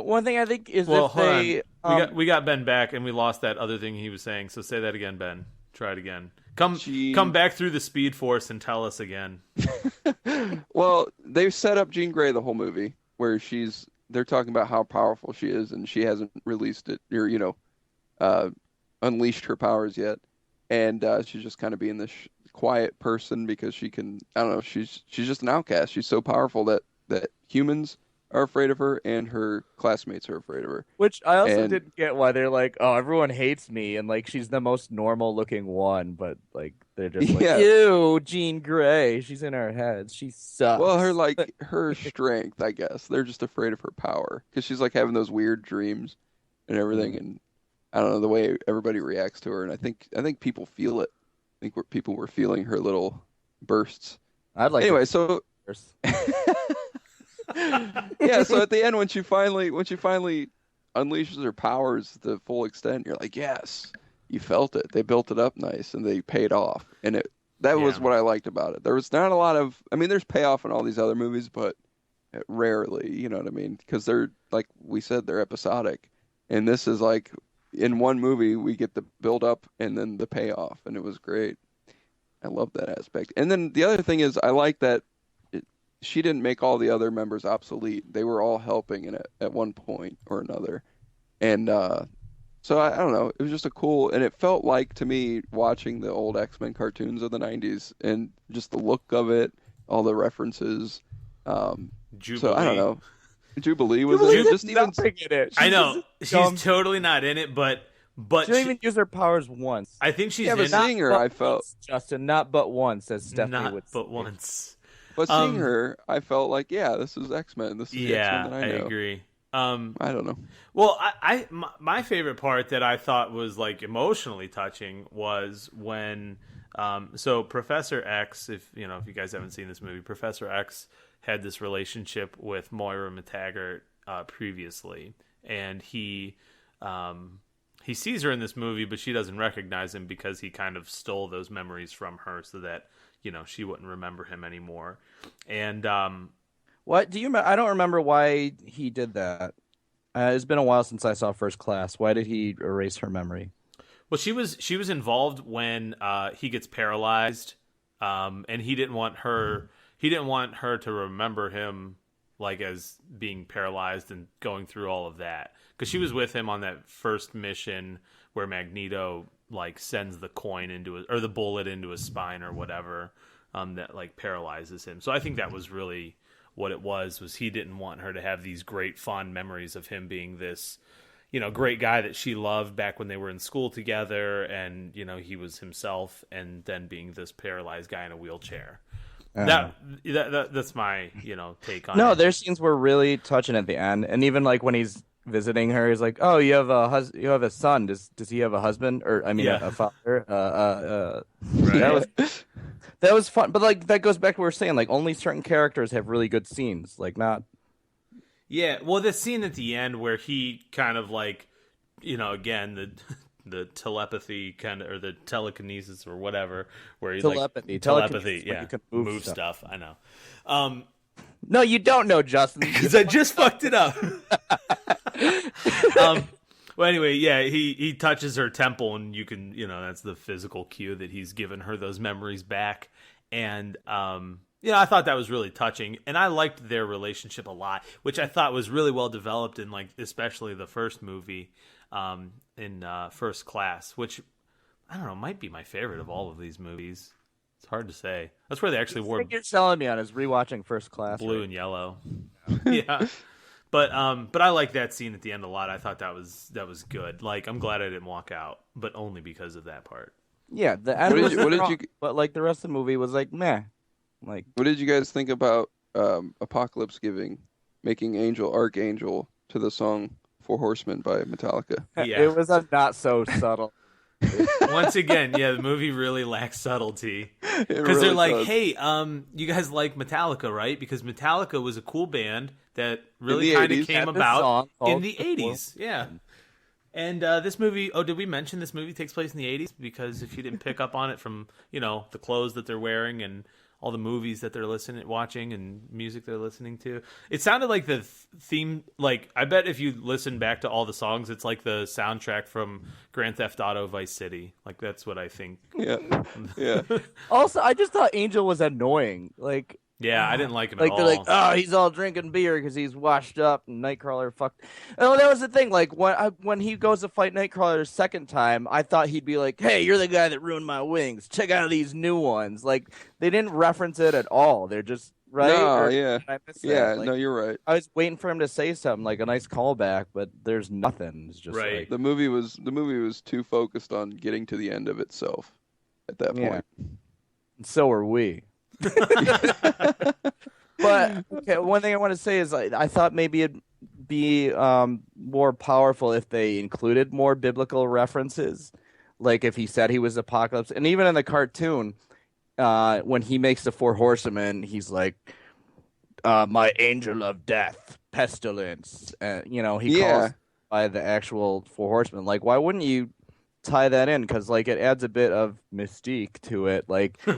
One thing I think is Well, if hold they on. We got Ben back, and we lost that other thing he was saying. So say that again, Ben. Try it again. Come back through the Speed Force and tell us again. Well, they've set up Jean Grey the whole movie where they're talking about how powerful she is and she hasn't released it or, unleashed her powers yet. And she's just kind of being this quiet person because she can, I don't know, she's just an outcast. She's so powerful that humans are afraid of her and her classmates are afraid of her. which I also And didn't get why they're like, oh, everyone hates me, and like she's the most normal looking one, but like they're just like, Yeah. ew, Jean Grey, she's in our heads, she sucks. Well, her strength, I guess. They're just afraid of her power because she's like having those weird dreams and everything, and I don't know the way everybody reacts to her, and I think people feel it. I think people were feeling her little bursts. I'd like Anyway, to so first. yeah, so at the end when she finally unleashes her powers to the full extent, you're like, yes, you felt it. They built it up nice and they paid off, and that was what I liked about it. There was not a lot of, I mean, there's payoff in all these other movies, but rarely, you know what I mean? Because they're, like we said, they're episodic, and this is like in one movie we get the build up and then the payoff, and it was great. I love that aspect. And then the other thing is I like that she didn't make all the other members obsolete. They were all helping in it at one point or another. And so I don't know. It was just a cool, and it felt like to me watching the old X-Men cartoons of the 90s and just the look of it, all the references. Jubilee. So I don't know. Jubilee was Jubilee's it? Just even nothing in it. I know dumb. she's totally not in it, but She didn't even use her powers once. I think she's Yeah, but in seeing her, I felt once, Justin, not but once, as Stephanie not would but say. once. But seeing her, I felt like, yeah, this is X-Men. This is the X-Men that I know. agree. I don't know. Well, my favorite part that I thought was like emotionally touching was when so Professor X, if you guys haven't seen this movie, Professor X had this relationship with Moira McTaggart previously, and he sees her in this movie, but she doesn't recognize him because he kind of stole those memories from her so that she wouldn't remember him anymore. And What do you? I don't remember why he did that. It's been a while since I saw First Class. Why did he erase her memory? well, she was involved when he gets paralyzed, and he didn't want her to remember him like as being paralyzed and going through all of that, because she was with him on that first mission where Magneto like sends the coin or the bullet into his spine or whatever, that like paralyzes him. So I think that was really what it was he didn't want her to have these great fond memories of him being this great guy that she loved back when they were in school together, and he was himself, and then being this paralyzed guy in a wheelchair. That's my take on it. No, their scenes were really touching at the end, and even like when he's visiting her, he's like, "Oh, you have a son. Does he have a husband, or I mean, a father?" Right. That was fun, but like that goes back to what we were saying. Like only certain characters have really good scenes. Like not. Yeah, well, the scene at the end where he kind of like, again the telepathy kind of, or the telekinesis or whatever, where he's telepathy, yeah, you can move stuff. I know. No, you don't know, Justin. Because I just fucked it up. Well, anyway, yeah, he touches her temple, and you can, that's the physical cue that he's given her those memories back. And, I thought that was really touching, and I liked their relationship a lot, which I thought was really well developed in, like, especially the first movie, in First Class, which, I don't know, might be my favorite of all of these movies. It's hard to say. That's where they actually wore you're selling me on is rewatching First Class. blue and yellow. Yeah. But I like that scene at the end a lot. I thought that was good. Like, I'm glad I didn't walk out, but only because of that part. Yeah, the end but like the rest of the movie was like meh. Like, what did you guys think about Apocalypse making Archangel to the song Four Horsemen by Metallica? Yeah. It was a not so subtle. Once again, yeah, the movie really lacks subtlety. Because really they're like, does. hey, you guys like Metallica, right? Because Metallica was a cool band that really the kind of 80s. came Had this about song in called the 80s. Yeah. And this movie, did we mention this movie takes place in the 80s? Because if you didn't pick up on it from, the clothes that they're wearing and all the movies that they're watching and music they're listening to. It sounded like the theme, like I bet if you listen back to all the songs, it's like the soundtrack from Grand Theft Auto Vice City. Like that's what I think. Yeah, yeah. Also, I just thought Angel was annoying. Like, Yeah, I didn't like him like at they're all. like, oh, he's all drinking beer because he's washed up and Nightcrawler fucked. Oh, that was the thing. Like when he goes to fight Nightcrawler the second time, I thought he'd be like, hey, you're the guy that ruined my wings. Check out these new ones. Like they didn't reference it at all. They're just right. No, Or yeah, did I miss that? yeah. Like, No, you're right. I was waiting for him to say something like a nice callback, but there's nothing. It's just Right. like, The movie was too focused on getting to the end of itself at that yeah. point. And so are we. But okay, one thing I want to say is I thought maybe it'd be more powerful if they included more biblical references, like if he said he was Apocalypse, and even in the cartoon, when he makes the four horsemen, he's like, "My angel of death, pestilence," he calls by the actual four horsemen. Like, why wouldn't you tie that in? Because like it adds a bit of mystique to it. Like, you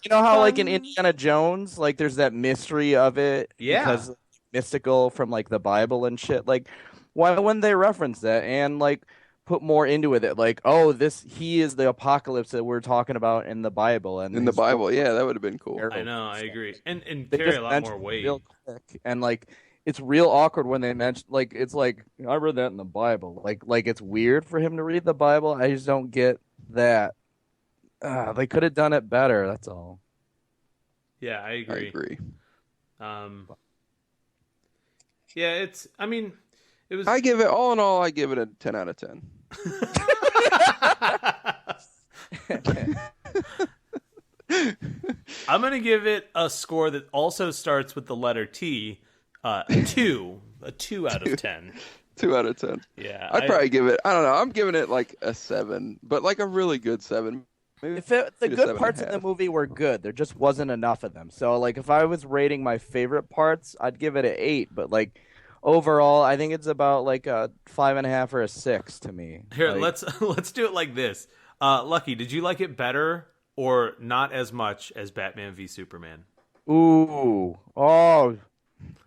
know how like in Indiana Jones, like there's that mystery of it, because it's mystical from like the Bible and shit. Like, why wouldn't they reference that and like put more into it? Like, oh, he is the Apocalypse that we're talking about in the Bible, and In the Bible, yeah, that would have been cool. I know, I agree, and they carry just a lot mention more it weight. real quick, and like it's real awkward when they mention, like, it's like, I read that in the Bible. Like it's weird for him to read the Bible. I just don't get that. They could have done it better. That's all. Yeah, I agree. I agree. Yeah, it was. I give it all in all. I give it a 10 out of 10. I'm gonna give it a score that also starts with the letter T. A 2 out of 10. 2 out of 10. Yeah, I'd probably give it. I don't know. I'm giving it like a 7, but like a really good 7. Maybe If the a good parts of the 7.5. movie were good, there just wasn't enough of them. So like if I was rating my favorite parts, I'd give it an 8. But like overall, I think it's about like a 5.5 or a 6 to me. Here, Like, let's do it like this. Lucky, did you like it better or not as much as Batman v Superman? ooh, oh,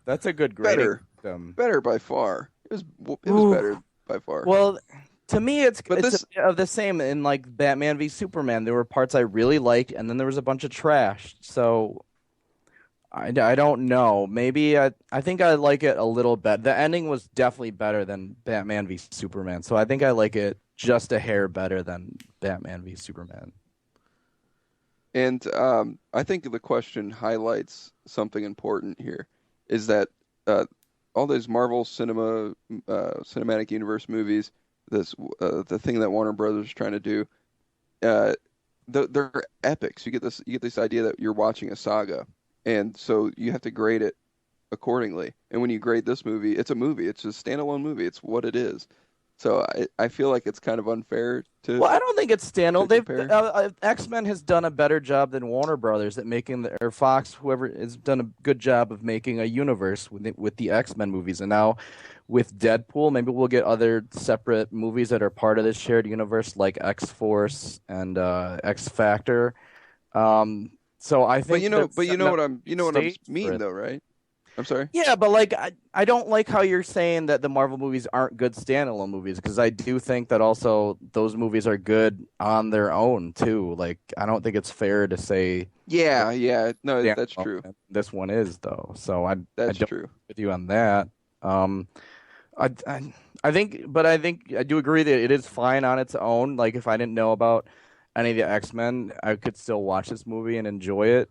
that's a good grading Better. system. Better by far. It was Ooh. better by far. Well, to me, it's But it's this- a bit of the same in like Batman v Superman. There were parts I really liked, and then there was a bunch of trash. So I don't know. Maybe I think I like it a little bit. The ending was definitely better than Batman v Superman. So I think I like it just a hair better than Batman v Superman. And I think the question highlights something important here, is that all those Marvel cinematic universe movies, the thing that Warner Brothers is trying to do, they're epics. You get this idea that you're watching a saga, and so you have to grade it accordingly. And when you grade this movie, it's a movie. It's a standalone movie. It's what it is. So I feel like it's kind of unfair to. Well, I don't think it's standalone. to compare. X-Men has done a better job than Warner Brothers at making or Fox, whoever has done a good job of making a universe with the X-Men movies. And now with Deadpool, maybe we'll get other separate movies that are part of this shared universe, like X-Force and X Factor. So I think, you know what I'm stage for mean it. though, right? I'm sorry. Yeah, but like I don't like how you're saying that the Marvel movies aren't good standalone movies, because I do think that also those movies are good on their own too. Like I don't think it's fair to say Yeah. No, that's standalone. true. This one is though, so I That's don't true. agree with you on that. I think I do agree that it is fine on its own. Like if I didn't know about any of the X-Men, I could still watch this movie and enjoy it.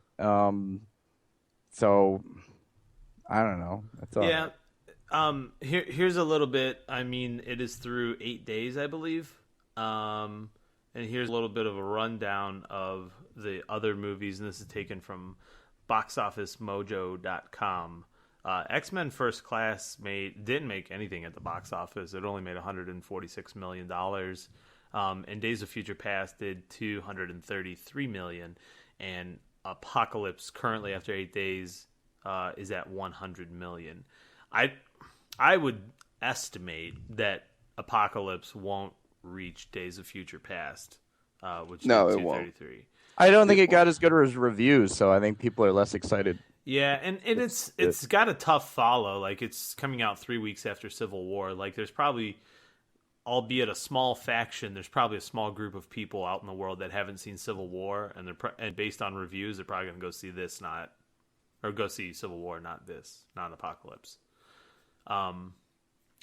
So I don't know. That's all. Yeah. Here's a little bit. I mean, it is through 8 days, I believe. And here's a little bit of a rundown of the other movies, and this is taken from boxofficemojo.com. X-Men First Class didn't make anything at the box office. It only made $146 million. And Days of Future Past did $233 million. And Apocalypse, currently after 8 days, is at $100 million. I would estimate that Apocalypse won't reach Days of Future Past, which is No, it won't. 233. I don't think it got as good as reviews, so I think people are less excited. Yeah, and it's got a tough follow. Like, it's coming out 3 weeks after Civil War. Like, there's probably, albeit a small faction, there's probably a small group of people out in the world that haven't seen Civil War, and and based on reviews, they're probably going to go see this, or go see Civil War, not this, not Apocalypse. I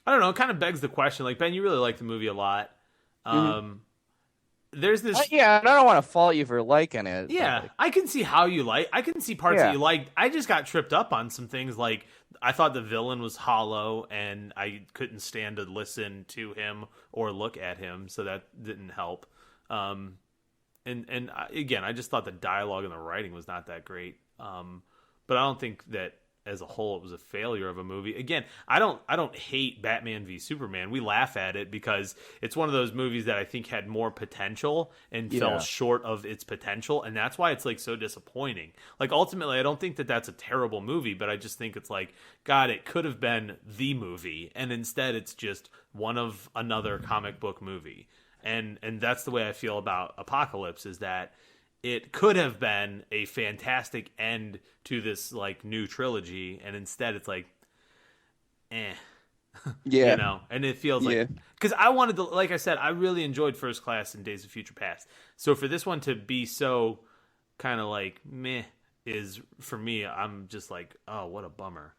don't know. It kind of begs the question. Like, Ben, you really like the movie a lot. There's this. Yeah, and I don't want to fault you for liking it. Yeah, like, I can see how you like. I can see parts that you like. I just got tripped up on some things. Like, I thought the villain was hollow, and I couldn't stand to listen to him or look at him, so that didn't help. And again, I just thought the dialogue and the writing was not that great. But I don't think that as a whole it was a failure of a movie. Again, I don't hate Batman v Superman. We laugh at it because it's one of those movies that I think had more potential and fell short of its potential, and that's why it's like so disappointing. Like, ultimately, I don't think that that's a terrible movie, but I just think it's like, God, it could have been the movie, and instead it's just one of another comic book movie. And that's the way I feel about Apocalypse, is that it could have been a fantastic end to this like new trilogy, and instead it's like, yeah, you know. And it feels like, because I wanted to, like I said, I really enjoyed First Class and Days of Future Past. So for this one to be so kind of like meh is, for me, I'm just like, oh, what a bummer.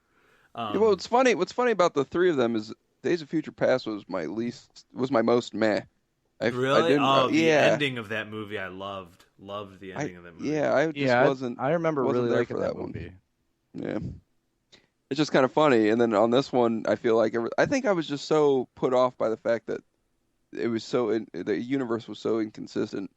Well, what's funny about the three of them is Days of Future Past was my most meh. Really? The ending of that movie I loved. Loved the ending of that movie. I remember really liking that movie. Yeah. It's just kind of funny. And then on this one, I feel like I think I was just so put off by the fact that it was the universe was so inconsistent.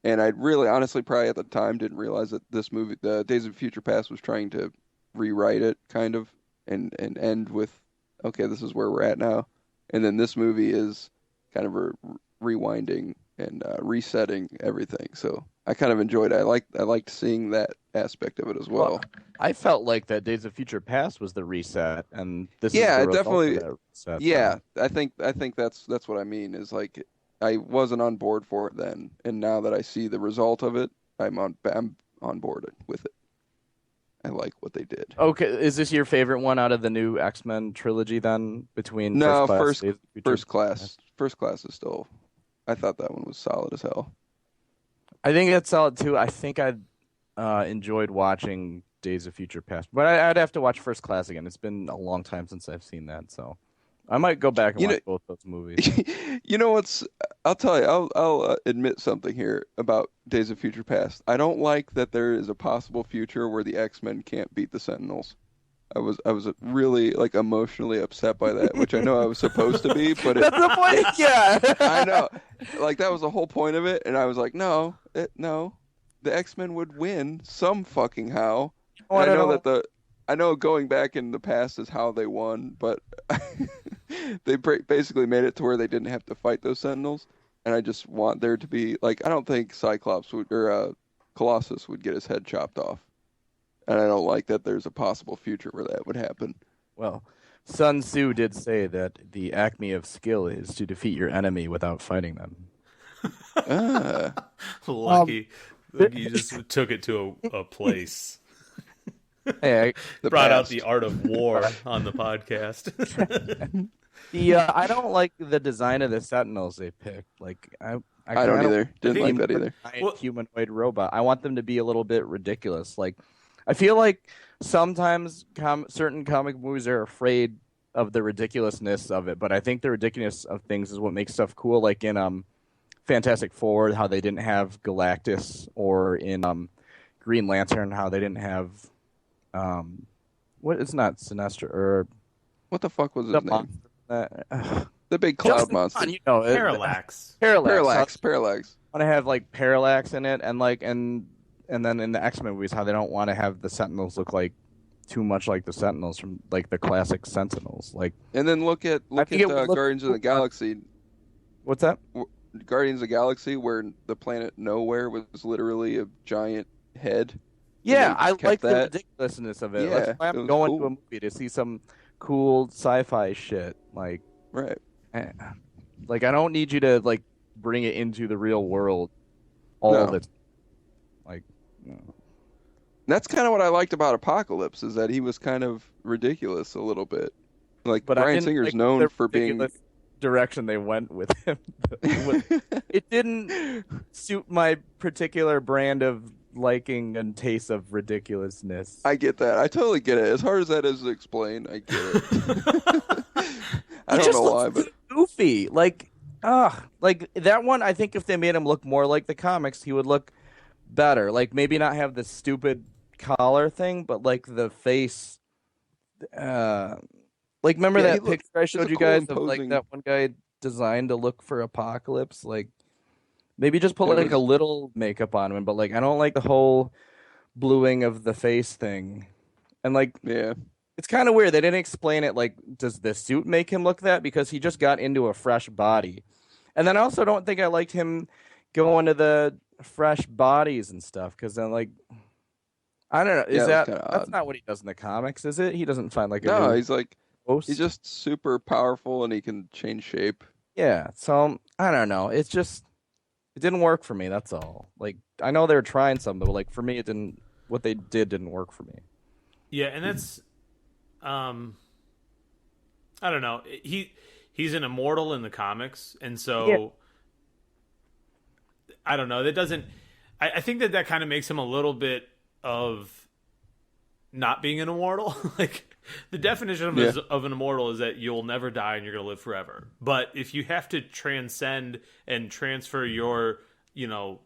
And I really, honestly, probably at the time didn't realize that this movie, the Days of Future Past, was trying to rewrite it, kind of, and end with, okay, this is where we're at now. And then this movie is kind of rewinding and resetting everything. So I kind of enjoyed it. I liked seeing that aspect of it as well. I felt like that Days of Future Past was the reset, and this is the definitely of that reset. Yeah, I think that's what I mean, is like I wasn't on board for it then, and now that I see the result of it, I'm on board with it. I like what they did. Okay, is this your favorite one out of the new X-Men trilogy then? Between First Class. First Class is still. I thought that one was solid as hell. I think that's solid too. I think I enjoyed watching Days of Future Past, but I'd have to watch First Class again. It's been a long time since I've seen that, so I might go back and watch both those movies. You know what's? I'll tell you. I'll admit something here about Days of Future Past. I don't like that there is a possible future where the X-Men can't beat the Sentinels. I was really like emotionally upset by that, which I know I was supposed to be, but that's the point. Yeah, I know. Like, that was the whole point of it, and I was like, no, the X-Men would win some fucking how. I know going back in the past is how they won, but they basically made it to where they didn't have to fight those Sentinels, and I just want there to be, like, I don't think Cyclops or Colossus would get his head chopped off. And I don't like that there's a possible future where that would happen. Well, Sun Tzu did say that the acme of skill is to defeat your enemy without fighting them. Lucky. You just took it to a place. Hey, brought out the art of war on the podcast. I don't like the design of the Sentinels they picked. Like, I don't either. Didn't like that either. Humanoid robot. I want them to be a little bit ridiculous. Like, I feel like sometimes certain comic movies are afraid of the ridiculousness of it, but I think the ridiculousness of things is what makes stuff cool. Like in Fantastic Four, how they didn't have Galactus, or in Green Lantern, how they didn't have it's not Sinestro, or what the fuck was his name? The big cloud monster. Parallax. Parallax. I want to have like Parallax in it, and then in the X-Men movies, how they don't want to have the Sentinels look like too much like the Sentinels from like the classic Sentinels. Like, and then look at Guardians of the Galaxy. What's that? Guardians of the Galaxy, where the planet Nowhere was literally a giant head. Yeah, I like the ridiculousness of it. Yeah, that's why I'm going to a movie to see some cool sci-fi shit. Like, right. Like, I don't need you to like bring it into the real world. All of it. That's kind of what I liked about Apocalypse, is that he was kind of ridiculous a little bit. Like But I Bryan didn't Singer's like known the for being. ridiculous direction they went with him. It didn't suit my particular brand of liking and taste of ridiculousness. I get that. I totally get it. As hard as that is to explain, I get it. I He don't just know looks why, but too goofy. Like that one. I think if they made him look more like the comics, he would look better. Like maybe not have the stupid collar thing, but like the face. Uh, like remember yeah, that picture I he's showed a you cool, guys of like imposing. that one guy designed to look for Apocalypse? Like maybe just put It like a was, little makeup on him, but like I don't like the whole bluing of the face thing. And like yeah, it's kind of weird. They didn't explain it. Like, does the suit make him look that? Because he just got into a fresh body. And then I also don't think I liked him going to the fresh bodies and stuff. Because then, like, I don't know. yeah, Is it was that kind of that's odd. not what he does in the comics, is it? He doesn't find like a No, new he's host. just super powerful and he can change shape. Yeah. So I don't know. It's just it didn't work for me. That's all. Like I know they were trying something, but like for me, it didn't. What they did didn't work for me. Yeah, and that's I don't know. He's an immortal in the comics, and Yeah. so I don't know. That doesn't. I think that kind of makes him a little bit of not being an immortal. Like the definition Yeah, of an immortal is that you'll never die and you're going to live forever. But if you have to transcend and transfer your, you know,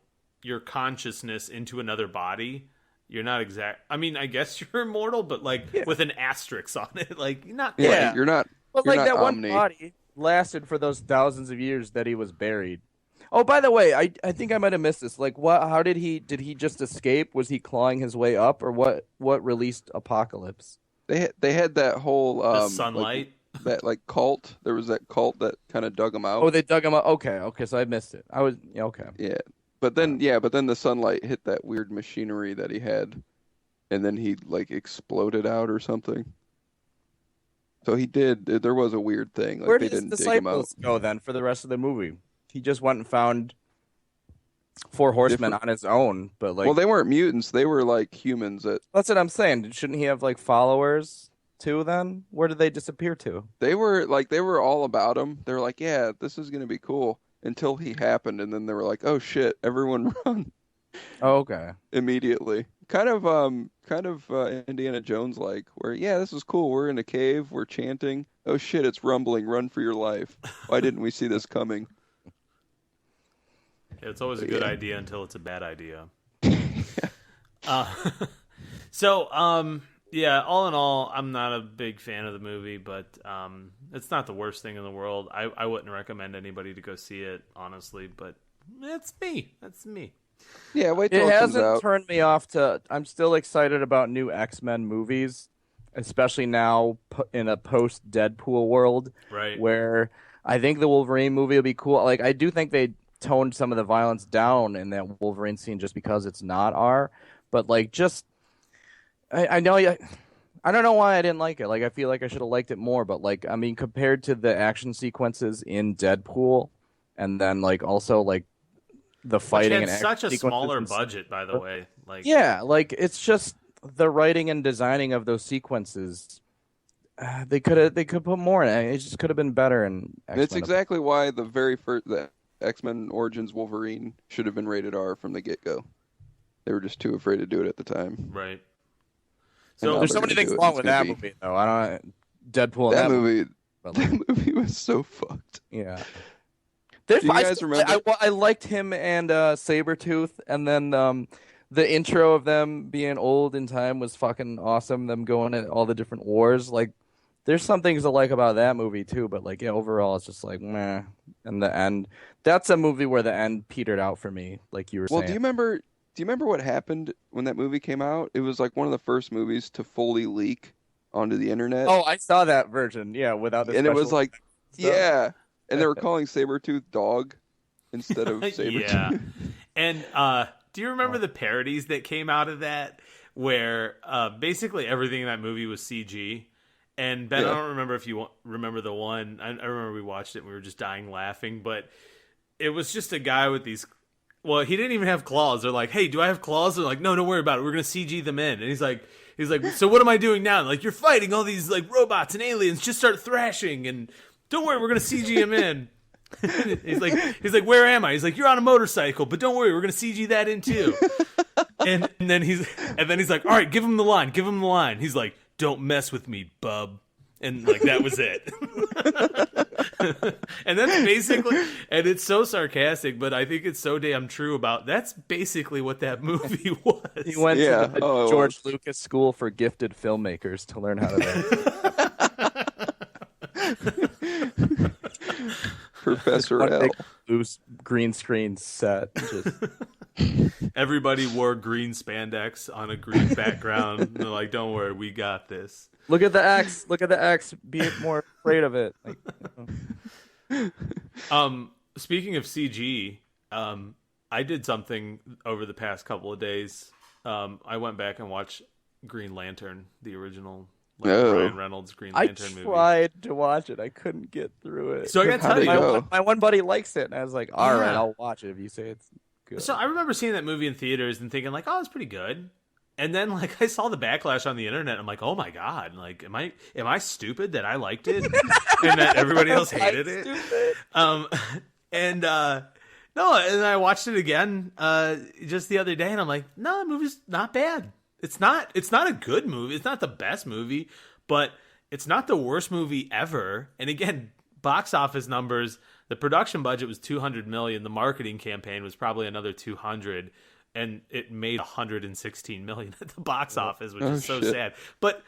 your consciousness into another body, you're not exact. I mean, I guess you're immortal, but like Yeah. with an asterisk on it, like not yeah. quite. Yeah. But You're like not that one Omni. body lasted for those thousands of years that he was buried. Oh, by the way, I think I might have missed this. Like, what? How did he just escape? Was he clawing his way up, or what? What released Apocalypse? They had that whole The like sunlight. that like cult. There was that cult that kind of dug him Oh, out. they dug him up. Okay, okay, so I missed it. I was yeah, okay. Yeah, but then the sunlight hit that weird machinery that he had, and then he like exploded out or something. So he did. There was a weird thing. Like Where they did his didn't dig him out. disciples go then for the rest of the movie? He just went and found four horsemen Different. on his own, but like Well, they weren't mutants. They were like humans that that's what I'm saying. Shouldn't he have like followers too? Then where did they disappear to? they were all about him. They were like, yeah, this is gonna be cool until he happened, and then they were like, oh shit, everyone run Oh, okay. immediately. Kind of Indiana Jones like, where yeah, this is cool. We're in a cave. We're chanting. Oh shit, it's rumbling. Run for your life. Why didn't we see this coming? It's always a But good yeah. idea until it's a bad idea. Uh, so, yeah, all in all, I'm not a big fan of the movie, but it's not the worst thing in the world. I wouldn't recommend anybody to go see it, honestly, but that's me. That's me. Yeah, wait till It it comes hasn't out. turned me off to. I'm still excited about new X-Men movies, especially now in a post Deadpool world Right. where I think the Wolverine movie will be cool. Like I do think they toned some of the violence down in that Wolverine scene just because it's not R, but like just I know I don't know why I didn't like it. Like I feel like I should have liked it more, but like I mean compared to the action sequences in Deadpool and then like also like the Which fighting had and such a action smaller sequences. budget, by the way. Like, Yeah, like it's just the writing and designing of those sequences. They could put more in it. It just could have been better in And it's X-Men. exactly why the X-Men Origins Wolverine should have been rated R from the get-go. They were just too afraid to do it at the time. right. And So, now There's they're so many gonna things do it. wrong It's with gonna that be movie though. I don't Deadpool and that that movie. but like, That movie was so fucked. yeah. Do you guys remember? I liked him and Sabretooth, and then the intro of them being old in time was fucking awesome. Them going at all the different wars. Like, there's some things I like about that movie too, but like, yeah, overall, it's just like, meh. And the end, that's a movie where the end petered out for me, like you were Well, saying. Do you remember what happened when that movie came out? It was like one of the first movies to fully leak onto the internet, Oh, I saw that version, yeah, without the and it was special like, stuff. yeah, and they were calling Sabretooth dog instead of yeah. Sabretooth. And do you remember the parodies that came out of that where basically everything in that movie was CG? And Ben, I Yeah. don't remember if you remember the one. I remember we watched it and we were just dying laughing, but it was just a guy with these well, he didn't even have claws. They're like, hey, do I have claws? They're like, no, don't worry about it. We're going to CG them in. And he's like, so what am I doing now? And like, you're fighting all these like robots and aliens. Just start thrashing. And don't worry, we're going to CG him in. he's like, where am I? He's like, you're on a motorcycle, but don't worry, we're going to CG that in too. and then he's like, all right, give him the line. He's like, don't mess with me, bub. And like that was it. And that's basically, and it's so sarcastic, but I think it's so damn true about that's basically what that movie was. He went to the George Lucas School for Gifted Filmmakers to learn how to Professor L. big loose green screen set. Just... Everybody wore green spandex on a green background. And they're like, don't worry, we got this. Look at the X. Be more afraid of it. Like, Speaking of CG, I did something over the past couple of days. I went back and watched Green Lantern, the original Ryan Reynolds Green Lantern movie. I tried to watch it. I couldn't get through it. So I got to tell you, my one buddy likes it, and I was like, all right, I'll watch it if you say it's good. So I remember seeing that movie in theaters and thinking like, oh, it's pretty good. And then like I saw the backlash on the internet. I'm like, oh my god! Like, am I stupid that I liked it and that everybody else hated it? No, and I watched it again just the other day, and I'm like, no, the movie's not bad. It's not a good movie. It's not the best movie, but it's not the worst movie ever. And again, box office numbers. The production budget was $200 million. The marketing campaign was probably another $200. And it made $116 million at the box office, which is so sad. But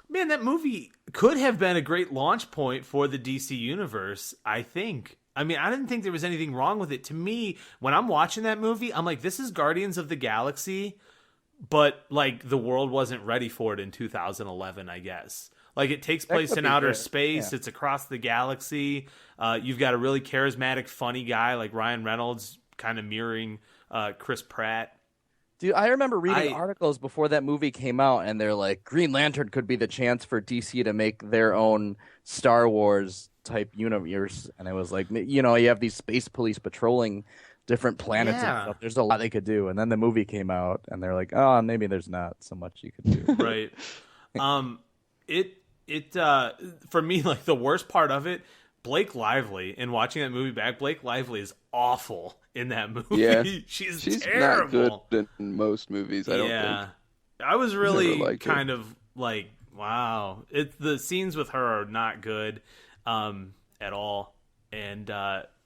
man, that movie could have been a great launch point for the DC universe, I think. I mean, I didn't think there was anything wrong with it. To me, when I'm watching that movie, I'm like, this is Guardians of the Galaxy, but like the world wasn't ready for it in 2011, I guess. Like it takes place in outer space. Yeah. It's across the galaxy. You've got a really charismatic, funny guy like Ryan Reynolds kind of mirroring Chris Pratt. Dude, I remember reading articles before that movie came out, and they're like, Green Lantern could be the chance for DC to make their own Star Wars type universe. And it was like, you know, you have these space police patrolling different planets and stuff. There's a lot they could do. And then the movie came out, and they're like, oh, maybe there's not so much you could do. Right. For me, like the worst part of it, Blake Lively, in watching that movie back, Blake Lively is awful in that movie. Yeah. She's terrible. Not good in most movies, I don't think. I was really kind of like, wow. The scenes with her are not good at all. And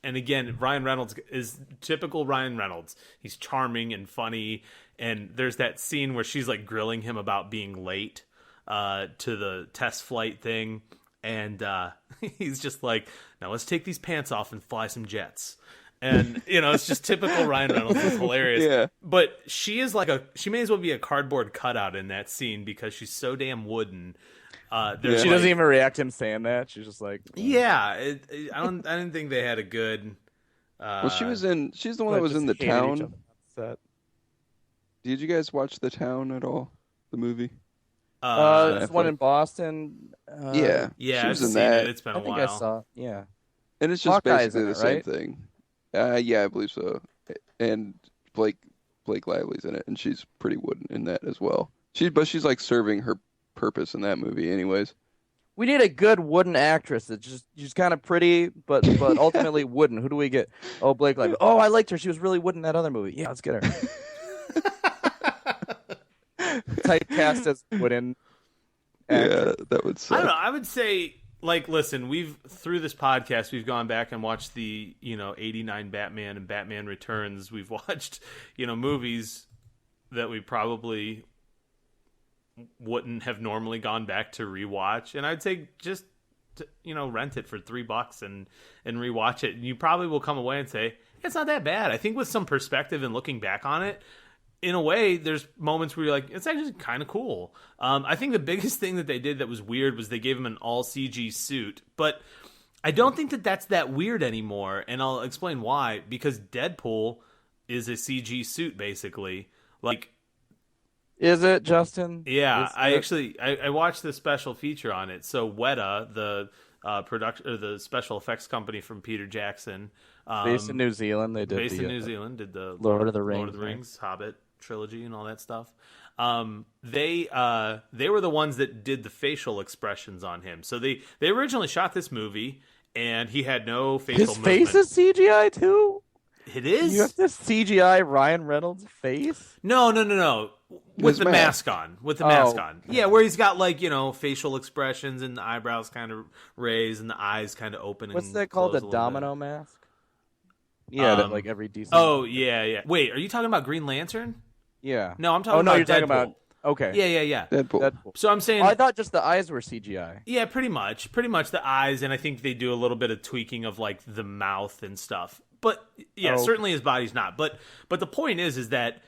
again, Ryan Reynolds is typical Ryan Reynolds. He's charming and funny. And there's that scene where she's like grilling him about being late to the test flight thing. And he's just like, now let's take these pants off and fly some jets. And, you know, it's just typical Ryan Reynolds. It's hilarious. Yeah. But she is like she may as well be a cardboard cutout in that scene because she's so damn wooden. She doesn't even react to him saying that. She's just like, I didn't think they had a good. Well, she's the one that was in The Town. Did you guys watch The Town at all? The movie? This one in Boston. Yeah, she was in that. It's been a while. I think I saw. Yeah, and it's just basically the same thing. Yeah, I believe so. And Blake Lively's in it, and she's pretty wooden in that as well. She's like serving her purpose in that movie, anyways. We need a good wooden actress that's she's kind of pretty, but ultimately wooden. Who do we get? Oh, Blake Lively. Oh, I liked her. She was really wooden in that other movie. Yeah, let's get her. Typecast as wooden. Yeah, that would suck. I don't know. I would say, like, listen, through this podcast, we've gone back and watched the, 89 Batman and Batman Returns. We've watched, movies that we probably wouldn't have normally gone back to rewatch. And I'd say just, rent it for $3 and rewatch it. And you probably will come away and say, it's not that bad. I think with some perspective and looking back on it, in a way, there's moments where you're like, it's actually kind of cool. I think the biggest thing that they did that was weird was they gave him an all CG suit. But I don't think that that's that weird anymore. And I'll explain why. Because Deadpool is a CG suit, basically. Like, is it, Justin? Yeah, I watched the special feature on it. So Weta, the special effects company from Peter Jackson. Based in New Zealand, they did. Based in New Zealand, did the Lord of the Rings, Hobbit trilogy, and all that stuff. They were the ones that did the facial expressions on him. So they originally shot this movie, and he had no facial movement. His face is CGI too. It is. You have to CGI Ryan Reynolds' face? No. With His the mask on. With the mask on. Yeah, where he's got like, facial expressions and the eyebrows kind of raised and the eyes kind of open. What's and that called? close The a little domino bit. mask? Yeah, that like every decent. Oh, yeah. Wait, are you talking about Green Lantern? Yeah. No, I'm talking Oh no, about you're talking Deadpool. about. Okay. Yeah. Deadpool. So I'm saying. Oh, I thought just the eyes were CGI. Yeah, pretty much the eyes, and I think they do a little bit of tweaking of like the mouth and stuff. But yeah, certainly his body's not. But the point is that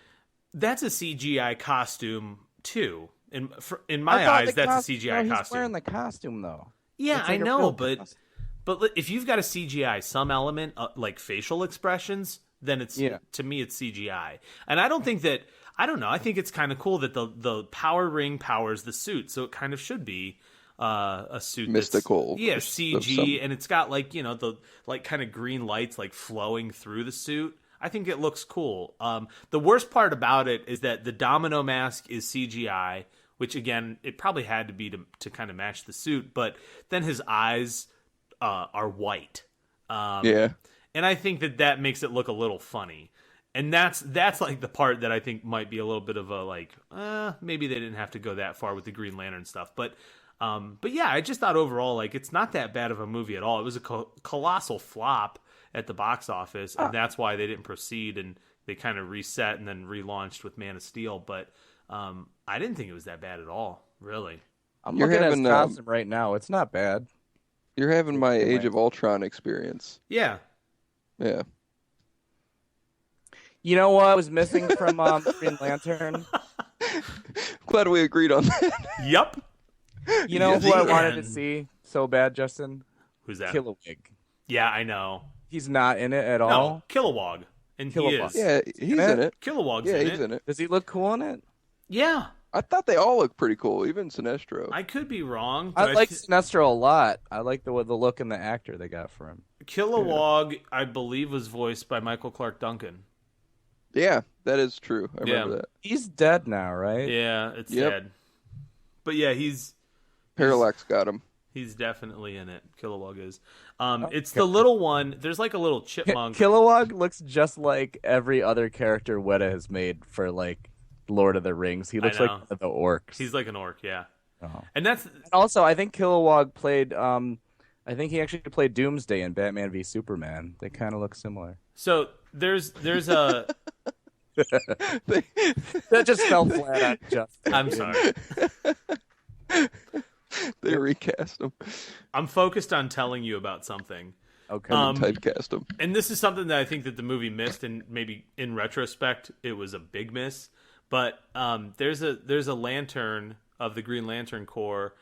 that's a CGI costume too. In my eyes, that's a CGI costume. He's wearing the costume though. Yeah, It's I like a know, real but costume. but if you've got a CGI some element like facial expressions, then it's to me it's CGI. And I don't think that I don't know. I think it's kind of cool that the power ring powers the suit, so it kind of should be a suit Mystical. that's CG, and it's got like the like kind of green lights like flowing through the suit. I think it looks cool. The worst part about it is that the domino mask is CGI, which again it probably had to be to kind of match the suit, but then his eyes are white. And I think that makes it look a little funny. And that's like the part that I think might be a little bit of a like, maybe they didn't have to go that far with the Green Lantern stuff. But yeah, I just thought overall, like, it's not that bad of a movie at all. It was a colossal flop at the box office, and that's why they didn't proceed, and they kind of reset and then relaunched with Man of Steel. But I didn't think it was that bad at all, really. I'm looking at his costume right now. It's not bad. You're having my Age of Ultron experience. Yeah. Yeah. You know what was missing from Green Lantern? Glad we agreed on that. Yep. You know who I wanted to see so bad, Justin? Who's that? Kilowog. Yeah, I know. He's not in it at all. No, Kilowog. And he Kilowog. is. Yeah, he's in it. Kilowog's Yeah, in he's it. in it. Does he look cool in it? Yeah. I thought they all looked pretty cool, even Sinestro. I could be wrong. I But like Sinestro a lot. I like the look and the actor they got for him. Kilowog, I believe, was voiced by Michael Clark Duncan. Yeah, that is true. I remember that. He's dead now, right? Yeah, it's dead. But yeah, Parallax got him. he's definitely in it. Kilowog is. It's the little one. There's like a little chipmunk. Kilowog looks just like every other character Weta has made for like Lord of the Rings. He looks like one of the orcs. He's like an orc, yeah. Oh. And that's Also, I think Kilowog played. I think he actually played Doomsday in Batman v Superman. They kind of look similar. so. There's a. That just fell flat on Justin. I'm sorry. They recast him. I'm focused on telling you about something. Okay. Typecast him. And this is something that I think that the movie missed, and maybe in retrospect it was a big miss. But there's a lantern of the Green Lantern Corps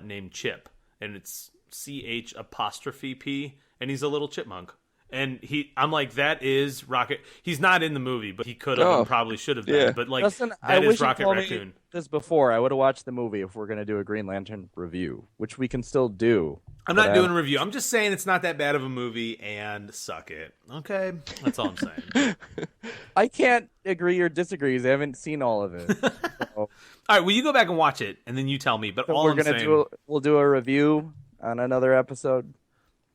named Chip, and it's CH''P, and he's a little chipmunk. And I'm like, that is Rocket. He's not in the movie, but he could have and probably should have been. Yeah. But like, Justin, that I is wish Rocket you told Raccoon. me this before. I would have watched the movie if we're going to do a Green Lantern review, which we can still do. I'm not doing a review. I'm just saying it's not that bad of a movie, and suck it. Okay? That's all I'm saying. I can't agree or disagree because I haven't seen all of it. So, All right, well, you go back and watch it, and then you tell me. But all we're I'm gonna saying... we'll do a review on another episode.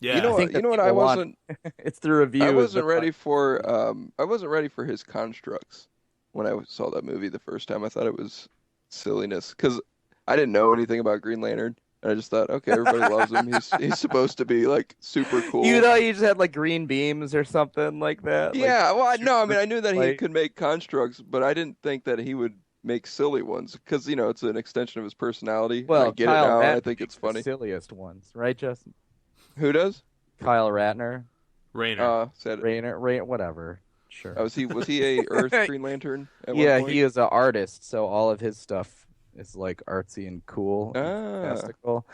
Yeah. You know think what? that I people want- wasn't. It's the review. I is wasn't the- ready for. I wasn't ready for his constructs when I saw that movie the first time. I thought it was silliness because I didn't know anything about Green Lantern. And I just thought, okay, everybody loves him. He's supposed to be like super cool. You thought he just had like green beams or something like that. Yeah, well, no, I mean, I knew that he like- could make constructs, but I didn't think that he would make silly ones because it's an extension of his personality. Well, I get Kyle it now. And I Ratner think it's makes the funny. silliest ones, right, Justin? Who does? Kyle Ratner, Rainer. Said it. Rainer, whatever. Sure. Was he a Earth Green Lantern? At Yeah, one point? he is an artist, so all of his stuff is like artsy and cool, and fantastical.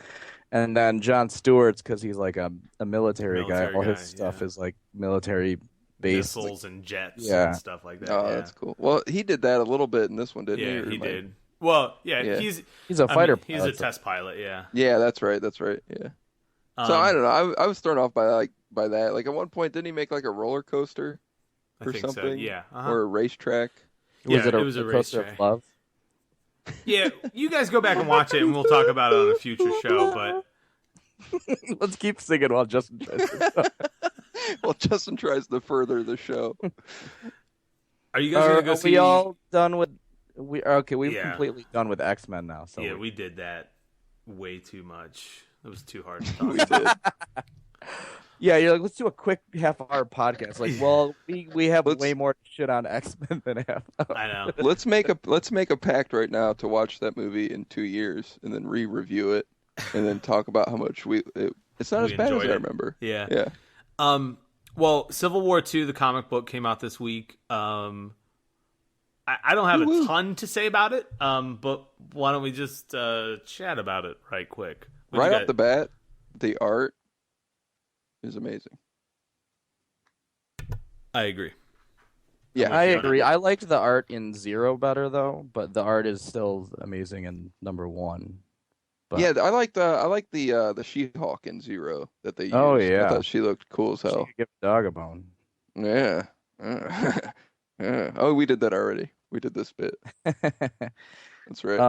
And then Jon Stewart's because he's like a military guy. Military All guy, his stuff yeah. is like military based. Missiles and jets Yeah. and stuff like that. Oh, yeah. that's cool. Well, he did that a little bit in this one, didn't he? Yeah, Or he am I- did. Well, yeah, Yeah. he's He's a fighter He's pilot, a so- test pilot, yeah. Yeah, that's right. Yeah. So I don't know. I was thrown off by that. Like at one point, didn't he make like a roller coaster I or think something? so. Yeah. Or a racetrack? Yeah, it was a coaster racetrack. of love? Yeah, you guys go back and watch it, and we'll talk about it on a future show. But Let's keep singing while Justin tries to. Well, Justin tries to further the show. are you guys gonna go Are see? we all done with? We've Yeah. completely done with X-Men now. So Yeah, we did that way too much. It was too hard to We talk about. did. yeah, you're like, let's do a quick half-hour podcast. Like, well, we have Let's- way more shit on X-Men than half. I know. Let's make a pact right now to watch that movie in 2 years and then re-review it and then talk about how much it's not We as bad as enjoyed I it. remember. Yeah. Yeah. Well, Civil War II, the comic book, came out this week. I don't have a ton to say about it, but why don't we just chat about it right quick? Right off the bat, the art is amazing. I agree. Yeah, I agree. I liked the art in Zero better though, but the art is still amazing in number 1. But... yeah. I like the She-Hulk in Zero that they used. Oh, I yeah. thought she looked cool as She hell. could give a dog a bone. Yeah. Yeah. Oh, we did that already. We did this bit. That's right.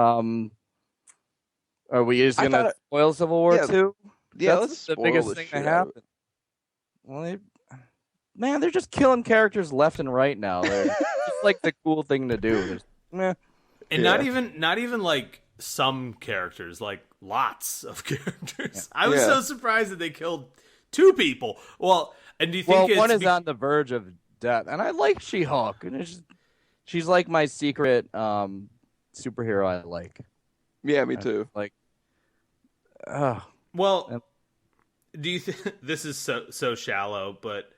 Are we just I gonna thought spoil Civil War yeah, 2? yeah, That's let's the spoil biggest the thing shit that out of it. happened. Well, they're just killing characters left and right now. They're just like the cool thing to do. There's, meh. And Yeah. not even like some characters, like lots of characters. I was Yeah. so surprised that they killed 2 people. Well, and do you think Well, it's one is on the verge of death, and I like She-Hulk, and she's like my secret superhero. I like. Yeah, me too. Like, Well, do you think this is so shallow, but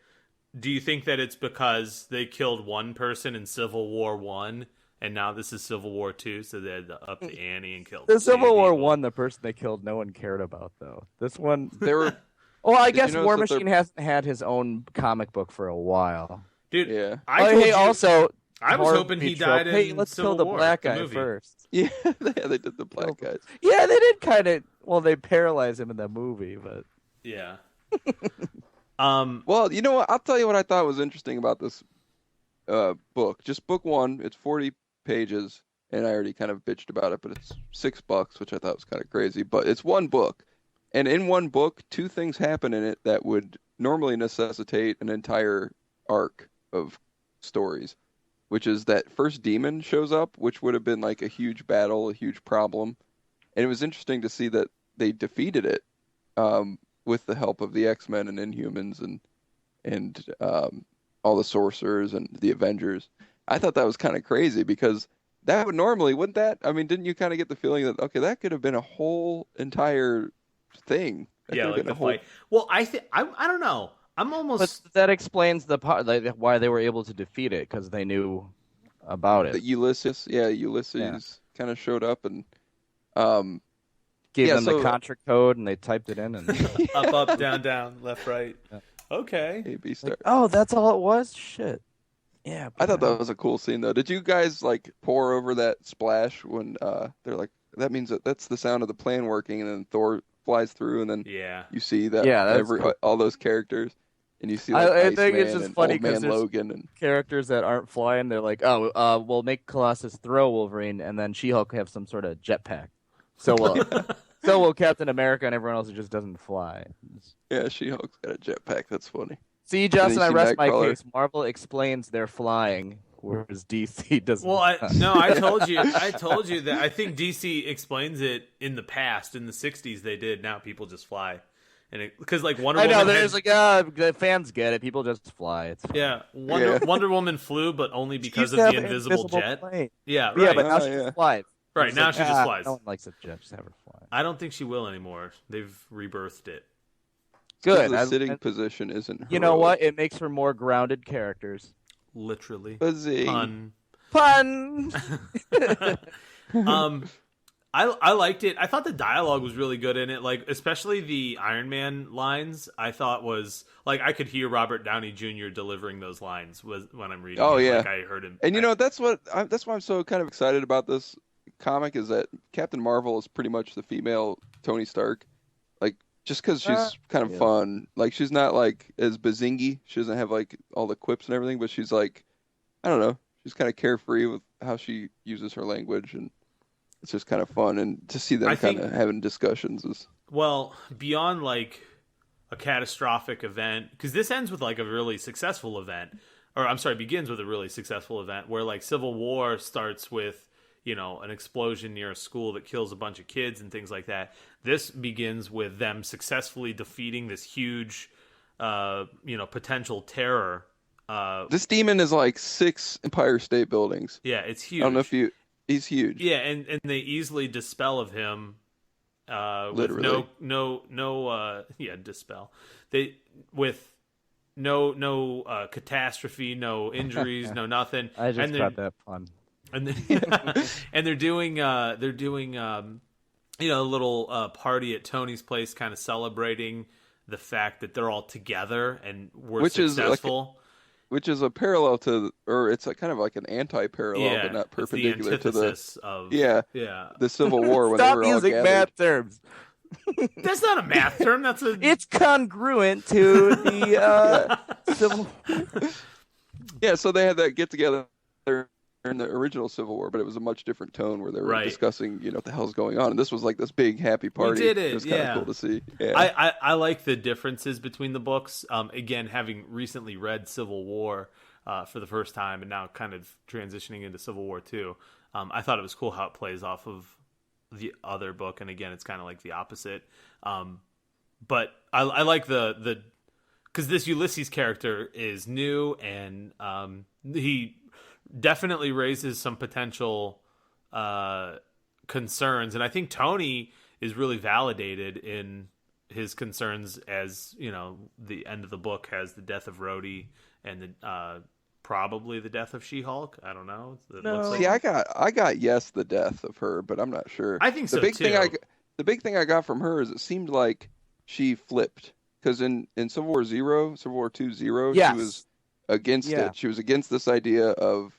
do you think that it's because they killed one person in Civil War 1 and now this is Civil War 2, so they had to up the ante and killed the 2 Civil War people? 1, the person they killed, no one cared about though. This one, They were well, I Did you guess notice War that they're- Machine hasn't had his own comic book for a while. Dude, yeah. I told you, also, I was horror hoping he movie trope. died in Hey, let's Civil kill the War, black the guy movie. first. Yeah, they did the black guys. Yeah, they did kind of. Well, they paralyzed him in that movie, but Yeah. Well, you know what? I'll tell you what I thought was interesting about this book. Just book 1. It's 40 pages, and I already kind of bitched about it, but it's $6, which I thought was kind of crazy. But it's one book, and in one book, 2 things happen in it that would normally necessitate an entire arc of stories, which is that first demon shows up, which would have been like a huge battle, a huge problem, and it was interesting to see that they defeated it with the help of the X-Men and Inhumans and all the sorcerers and the Avengers. I thought that was kind of crazy because that would normally, wouldn't that? I mean, didn't you kind of get the feeling that, okay, that could have been a whole entire thing? That Yeah, could have like been the a whole- fight. Well, I don't know. I'm almost but that explains the part like, why they were able to defeat it because they knew about it. that Ulysses kind of showed up and Gave yeah, them so- the contra code and they typed it in and up, down, left, right. Yeah. Okay. A B star. oh, that's all it was. Shit. Yeah. I thought that was a cool scene though. Did you guys like pour over that splash when they're like, that means that's the sound of the plan working, and then Thor flies through, and then Yeah. you see that Yeah, that's cool. all those characters, and you see like I think Iceman it's just and funny Old 'cause Man there's- Logan and characters that aren't flying. They're like, oh, we'll make Colossus throw Wolverine, and then She-Hulk have some sort of jetpack. So will Captain America and everyone else who just doesn't fly. yeah, She-Hulk's got a jetpack. That's funny. See, Justin, you I see rest my Nightcrawler. case. Marvel explains their flying, whereas DC doesn't. Well, I told you that I think DC explains it in the past. In the 60s they did. Now people just fly. And because like Wonder I know Woman there's had- like the fans get it. People just fly. It's fine. yeah, Yeah. Wonder Woman flew, but only She because used of to the have an invisible jet. plane. Yeah, Yeah, right. but now Oh, she yeah. just flies. Right, It's now like, she just flies. No one likes a jet. Just have her fly. I don't think she will anymore. They've rebirthed it. Good. The I- sitting and- position isn't. you know heroic. what? It makes for more grounded characters. Literally. Fuzzy. Pun. Fun. I liked it. I thought the dialogue was really good in it, like especially the Iron Man lines. I thought was like I could hear Robert Downey Jr. delivering those lines when I'm reading. Oh, it. yeah. Like I heard him. And you know that's why I'm so kind of excited about this comic is that Captain Marvel is pretty much the female Tony Stark. Like just because she's kind of fun. Like she's not like as bazingy. She doesn't have like all the quips and everything, but she's like, I don't know. She's kind of carefree with how she uses her language, and it's just kind of fun. And to see them kind of having discussions is beyond like a catastrophic event, because this ends with like a really successful event, or I'm sorry, begins with a really successful event where like Civil War starts with, you know, an explosion near a school that kills a bunch of kids and things like that. This begins with them successfully defeating this huge, potential terror. This demon is like 6 Empire State Buildings. Yeah, it's huge. I don't know if he's huge. Yeah, and they easily dispel of him. Literally. With dispel. With no catastrophe, no injuries, no nothing. I just got that pun. And then, and they're doing a little party at Tony's place, kind of celebrating the fact that they're all together and were successful. Which is a parallel to, or it's a kind of like an anti-parallel, but not perpendicular to the the Civil War when Stop they were all using gathered. math terms. That's not a math term. That's a. It's congruent to the Civil. Yeah, so they had that get together in the original Civil War, but it was a much different tone where they were discussing, what the hell's going on. And this was like this big happy party. We did it. It was kind of cool to see. Yeah. I like the differences between the books. Again, having recently read Civil War for the first time and now kind of transitioning into Civil War 2, I thought it was cool how it plays off of the other book. And again, it's kind of like the opposite. But I like the because this Ulysses character is new and he definitely raises some potential concerns, and I think Tony is really validated in his concerns as, the end of the book has the death of Rhodey and probably the death of She-Hulk. I don't know. See, I got the death of her, but I'm not sure. I think so too. The big thing I got from her is it seemed like she flipped, because in Civil War 2 Zero, she was against it. She was against this idea of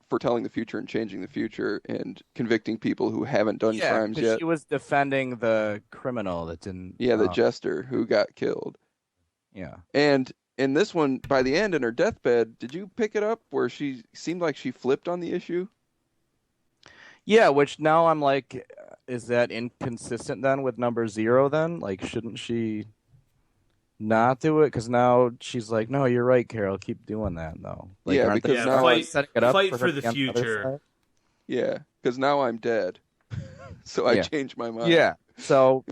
foretelling the future and changing the future and convicting people who haven't done crimes yet. She was defending the criminal that didn't. Yeah, the jester who got killed. Yeah. And in this one, by the end, in her deathbed, did you pick it up where she seemed like she flipped on the issue? Yeah, which now I'm like, is that inconsistent then with number 0 then? Like, shouldn't she not do it? Because now she's like, no, you're right, Carol, keep doing that though. Like, yeah, because now fight for the future. Yeah, because now I'm dead. So I changed my mind. Yeah, so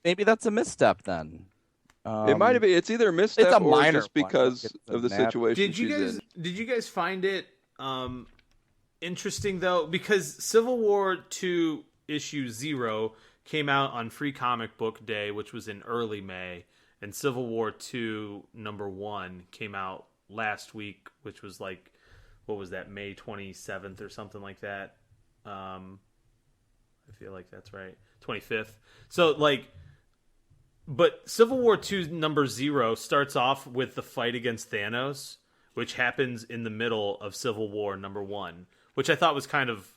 maybe that's a misstep then. It might have been. It's either a misstep it's a or minor just because of the situation Did you guys find it interesting though? Because Civil War 2 issue 0 came out on Free Comic Book Day, which was in early May. And Civil War 2 number 1 came out last week, which was like, what was that, May 27th or something like that? I feel like that's right. 25th. So, but Civil War 2 number 0 starts off with the fight against Thanos, which happens in the middle of Civil War number 1, which I thought was kind of,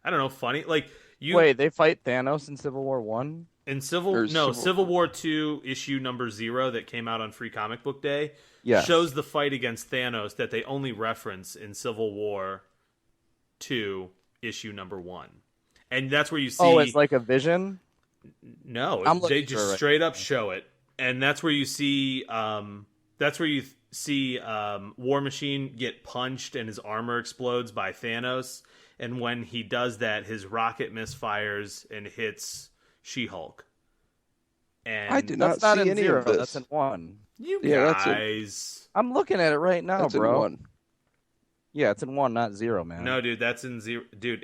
I don't know, funny. Wait, they fight Thanos in Civil War 1? In Civil War 2 issue number 0 that came out on Free Comic Book Day shows the fight against Thanos that they only reference in Civil War 2 issue number 1. And that's where you see... Oh, it's like a vision? No, they just straight up show it. And that's where you see... War Machine get punched and his armor explodes by Thanos. And when he does that, his rocket misfires and hits She-Hulk. And I did not see any of this. That's in 1. You guys. I'm looking at it right now, that's bro. In 1. Yeah, it's in 1, not 0, man. No, dude, that's in 0. Dude,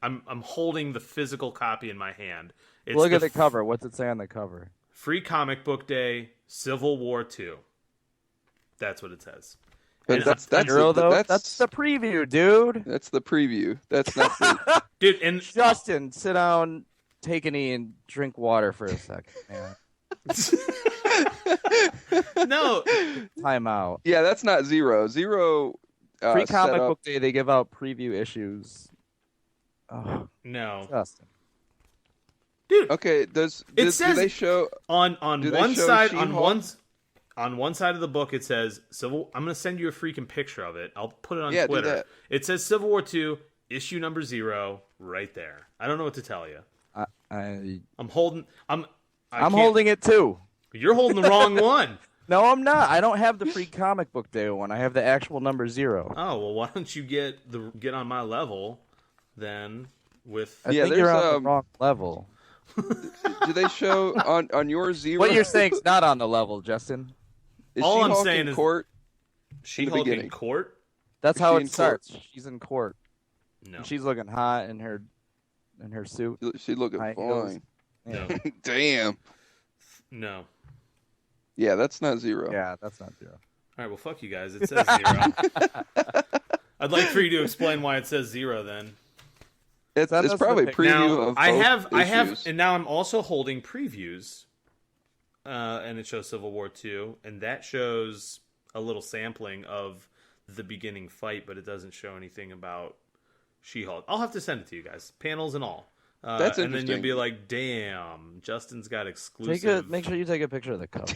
I'm holding the physical copy in my hand. Look at the cover. What's it say on the cover? Free Comic Book Day, Civil War 2. That's what it says. That's the preview, dude. That's the preview. That's not the... Dude, and Justin, sit down, take a knee, and drink water for a second, man. No. Time out. Yeah, that's not 0. 0... Free Comic Book Day, they give out preview issues. Oh, no. Justin. Dude. Okay, do they show on do they one show side She-Hulk? on one side of the book it says Civil. I'm gonna send you a freaking picture of it. I'll put it on Yeah, do Twitter. that. It says Civil War II, issue number 0, right there. I don't know what to tell you. I'm holding. I'm holding it too. You're holding the wrong one. No, I'm not. I don't have the free comic book day one. I have the actual number 0. Oh well, why don't you get on my level then? With I think you're on the wrong level. Do they show on your 0? What you're saying is not on the level, Justin. Is all I'm She-Hulk saying in is court? She-Hulk in beginning. court. That's Is how she it in starts. She's in court. No, And she's looking hot in her suit. She looking High heels. fine. no, Damn. no. Yeah, that's not 0. Yeah, that's not 0. All right, well, fuck you guys. It says 0. I'd like for you to explain why it says 0 then. It's Send us probably the preview Now, of both I have, issues. and now I'm also holding previews, and it shows Civil War II, and that shows a little sampling of the beginning fight, but it doesn't show anything about She-Hulk. I'll have to send it to you guys, panels and all. That's and then you'll interesting. be like, "Damn, Justin's got exclusive." Make sure you take a picture of the cover.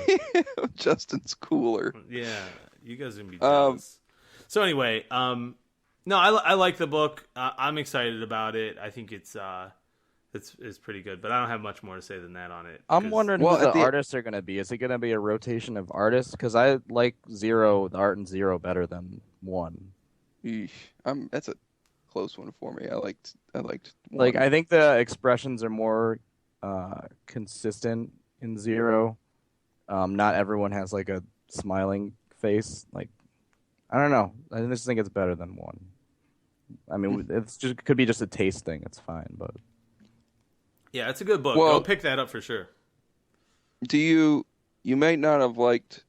Justin's cooler. Yeah, you guys are gonna be jealous. So anyway, no, I like the book. I'm excited about it. I think it's pretty good, but I don't have much more to say than that on it. I'm wondering Well, who at the the- artists are going to be. Is it going to be a rotation of artists? Because I like the art in 0 better than 1. Eesh. That's a close one for me. I liked Like, 1. I think the expressions are more consistent in 0. Not everyone has like a smiling face. Like, I don't know. I just think it's better than 1. I mean, it could be just a taste thing. It's fine, but Yeah, it's a good book. Well- Go pick that up for sure. Do you may not have liked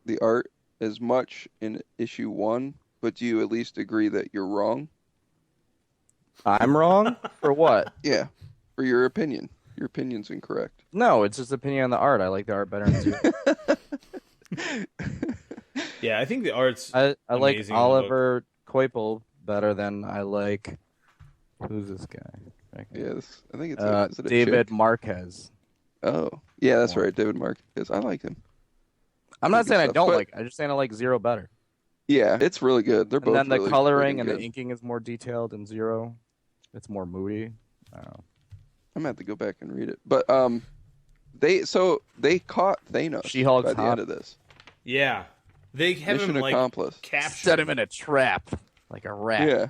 the art as much in issue 1, but do you at least agree that you're wrong? I'm wrong for what? Yeah, for your opinion. Your opinion's incorrect. No, it's just opinion on the art. I like the art better in 0. Yeah, I think the art's I like amazing in the Oliver Coipel better than I like. Who's this guy? Yes, I think it's is it a David chick? Marquez. Oh, yeah, that's right, David Marquez. I like him. I'm not Good saying I stuff, don't but- like it. I'm just saying I like 0 better. Yeah, it's really good. They're And both then the really coloring friggin' and the good. inking is more detailed in 0. It's more moody. I don't know. I'm gonna have to go back and read it. But they caught Thanos She-Hulk's by the hot. end of this. Yeah, they have Mission him like accomplished. captured. Set him in a trap like a rat. Yeah.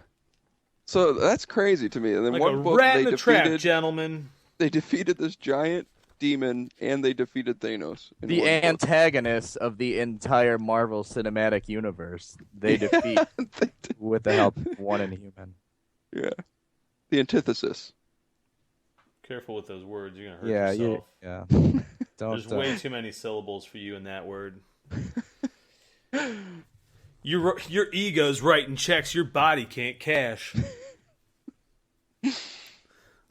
So that's crazy to me. And then like one a book rat they in a trap, defeated gentlemen. this giant demon and they defeated Thanos. In The one book. antagonist of the entire Marvel Cinematic Universe, they defeat with the help of one inhuman. Yeah. The antithesis. Careful with those words. You're gonna Yeah, hurt yourself. yeah. Don't. There's way too many syllables for you in that word. Your ego's writing checks your body can't cash.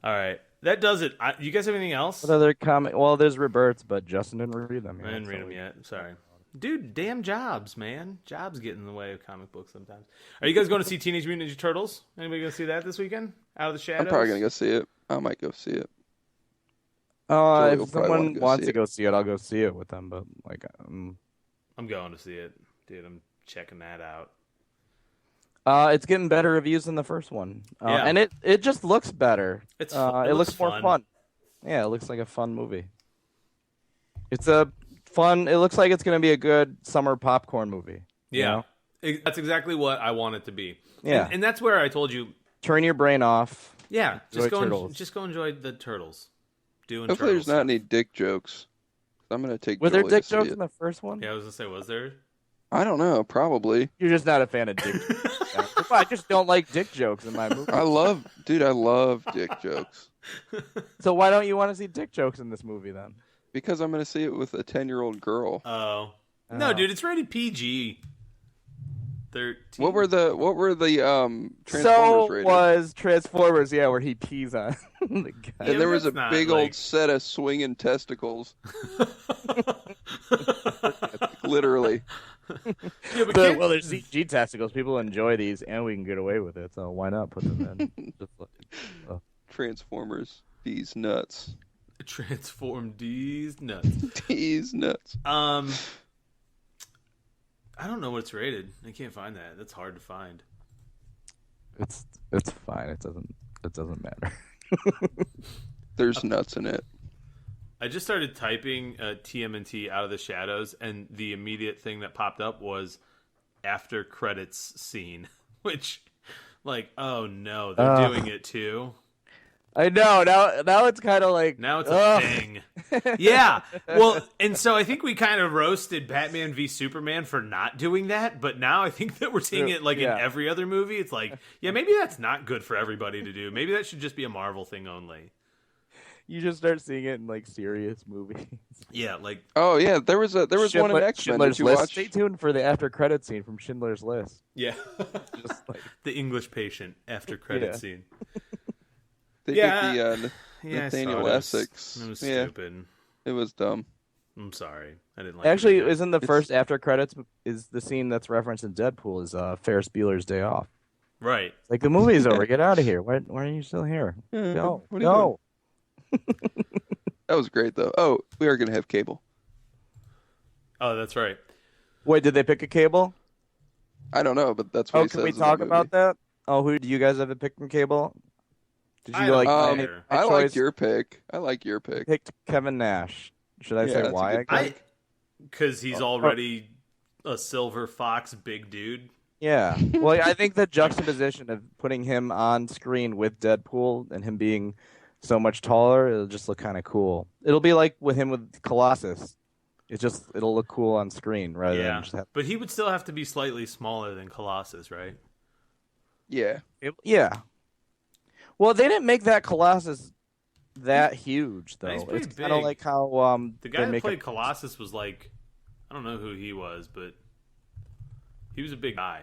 All right, that does it. You guys have anything else? What other comic? Well, there's Roberts, but Justin didn't read them. I didn't read them yet. Sorry, dude. Damn jobs, man. Jobs get in the way of comic books sometimes. Are you guys going to see Teenage Mutant Ninja Turtles? Anybody going to see that this weekend? Out of the Shadows. I'm probably gonna go see it. I might go see it. If Joey will probably someone wanna go wants see to it. go see it, I'll go see it with them. But like, I'm going to see it, dude. I'm checking that out. it's getting better reviews than the first one. Yeah. And it just looks better. It's It looks more fun. Yeah, it looks like a fun movie. It's a fun. It looks like it's going to be a good summer popcorn movie. you Yeah, know? that's exactly what I want it to be. Yeah. and that's where I told you. Turn your brain off. Yeah, Enjoy turtles. just go enjoy the turtles. Doing Hopefully turtles. there's not any dick jokes. I'm gonna take. Were there Joey dick to see jokes it. in the first one? Yeah, I was gonna say, was there? I don't know. Probably. You're just not a fan of dick jokes. I just don't like dick jokes in my movie. I love dick jokes So why don't you want to see dick jokes in this movie then? because I'm gonna see it with a 10-year-old girl. Oh no, dude, it's rated PG. 13. What were the Transformers So rated? was Transformers, yeah, where he pees on the guy. Yeah, And there was a that's not, big like- old set of swinging testicles. Literally. Yeah, but can't- Well, there's CG testicles. People enjoy these, and we can get away with it. So why not put them in? Just like, Transformers. These nuts. Transform D's nuts. D's nuts. I don't know what it's rated. I can't find that. That's hard to find. It's fine. It doesn't matter. There's nuts in it. I just started typing TMNT out of the shadows, and the immediate thing that popped up was after credits scene, which, like, oh no, they're doing it too. I know. Now it's kind of like... Now it's a thing. Yeah. Well, and so I think we kind of roasted Batman v Superman for not doing that, but now I think that we're seeing it like in every other movie. It's like, yeah, maybe that's not good for everybody to do. Maybe that should just be a Marvel thing only. You just start seeing it in like serious movies. Yeah, like... Oh, yeah, there was one in X-Men. Did you watch? Stay tuned for the after credit scene from Schindler's List. Yeah. Just like... The English Patient after credit scene. They did the Nathaniel Essex. It was stupid. It was dumb. I'm sorry. I didn't like Actually, it. isn't the first after credits is the scene that's referenced in Deadpool is Ferris Bueller's Day Off. Right. Like, the movie's over. Get out of here. Why are you still here? Go. Go. That was great, though. Oh, we are going to have cable. Oh, that's right. Wait, did they pick a cable? I don't know, but that's what he says. Can we talk about that? Oh, who do you guys have a pick from cable? Did you like? I liked your pick. I like your pick. Picked Kevin Nash. Should I say why? Because he's already a silver fox big dude. Yeah. Well, I think the juxtaposition of putting him on screen with Deadpool and him being so much taller, it'll just look kind of cool. It'll be like with him with Colossus. It'll look cool on screen rather than just But he would still have to be slightly smaller than Colossus, right? Yeah. Yeah. Well, they didn't make that Colossus that huge, though. He's pretty it's kind of like how the guy that played Colossus was like, I don't know who he was, but he was a big guy.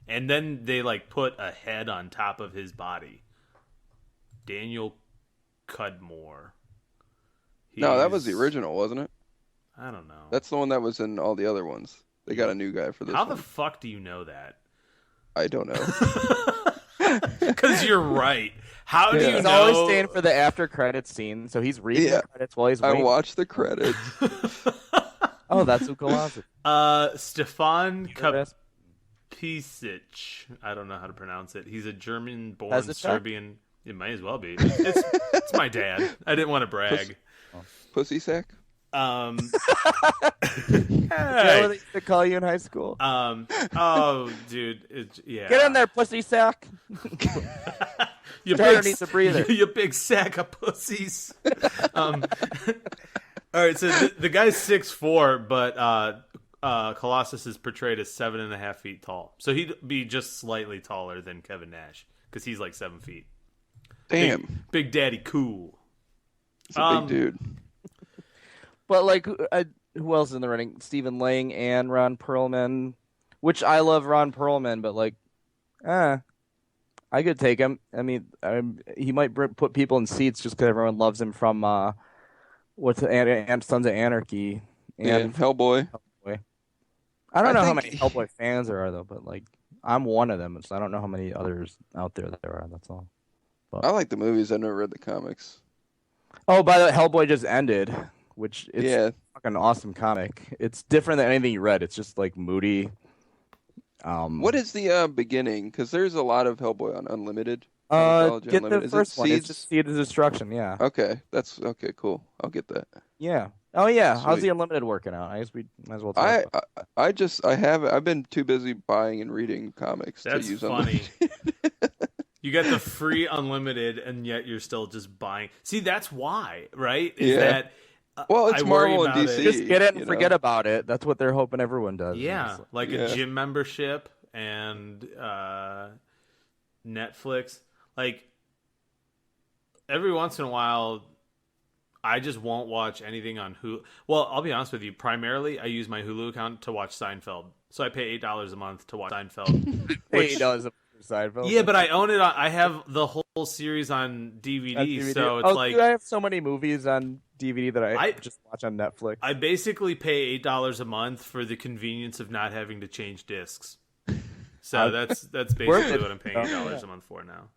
And then they like put a head on top of his body. Daniel Cudmore. No, that was the original, wasn't it? I don't know. That's the one that was in all the other ones. They got a new guy for this. How the fuck do you know that? I don't know. Because you're right. How do you know? He's always staying for the after credits scene, so he's reading the credits while he's waiting. I watched the credits. Oh, that's who Colossus. Stefan Kapicic. I don't know how to pronounce it. He's a German-born Serbian. It might as well be. It's my dad. I didn't want to brag. Pussy sack? Hey. Is that what they used to call you in high school? Oh, dude. Yeah. Get in there, pussy sack. You needs a breather. You big sack of pussies. All right, so the guy's 6'4", but Colossus is portrayed as 7.5 feet tall. So he'd be just slightly taller than Kevin Nash because he's like 7 feet. Damn. Big Daddy cool. It's a big dude. But like, who else is in the running? Stephen Lang and Ron Perlman, which I love Ron Perlman, but like, I could take him. I mean, he might put people in seats just because everyone loves him from Sons of Anarchy and Hellboy. I don't know how many Hellboy fans there are though, but like, I'm one of them, so I don't know how many others out there are. That's all. But... I like the movies. I never read the comics. Oh, by the way, Hellboy just ended, which it's a fucking awesome comic. It's different than anything you read. It's just like moody. What is the beginning? Because there's a lot of Hellboy on Unlimited. Get Unlimited. the first one. It's just Seed of Destruction. Yeah. Okay, that's okay. Cool. I'll get that. Yeah. Oh yeah. Sweet. How's the Unlimited working out? I guess we might as well talk about it. I've been too busy buying and reading comics to use funny. You get the free Unlimited, and yet you're still just buying. See, that's why, right? That well, it's Marvel and DC. Just get it and forget about it. That's what they're hoping everyone does. Yeah, like a gym membership and Netflix. Like every once in a while, I just won't watch anything on Hulu. Well, I'll be honest with you. Primarily, I use my Hulu account to watch Seinfeld. So I pay $8 a month to watch Seinfeld. $8 a month for Seinfeld. Yeah, but I own it. I have the whole series on DVD. So it's like dude, I have so many movies on DVD that I just watch on Netflix. I basically pay $8 a month for the convenience of not having to change discs. So that's basically what I'm paying $8 a month for now.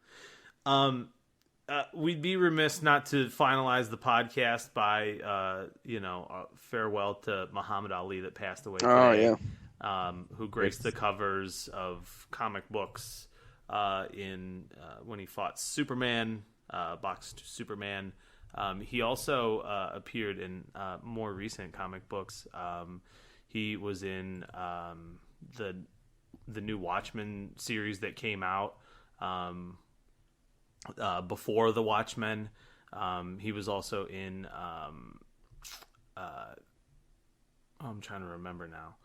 we'd be remiss not to finalize the podcast by, farewell to Muhammad Ali that passed away today. Oh, yeah. Who graced the covers of comic books when he fought Superman, boxed Superman. He also appeared in more recent comic books. He was in the new Watchmen series that came out before the Watchmen. He was also in I'm trying to remember now.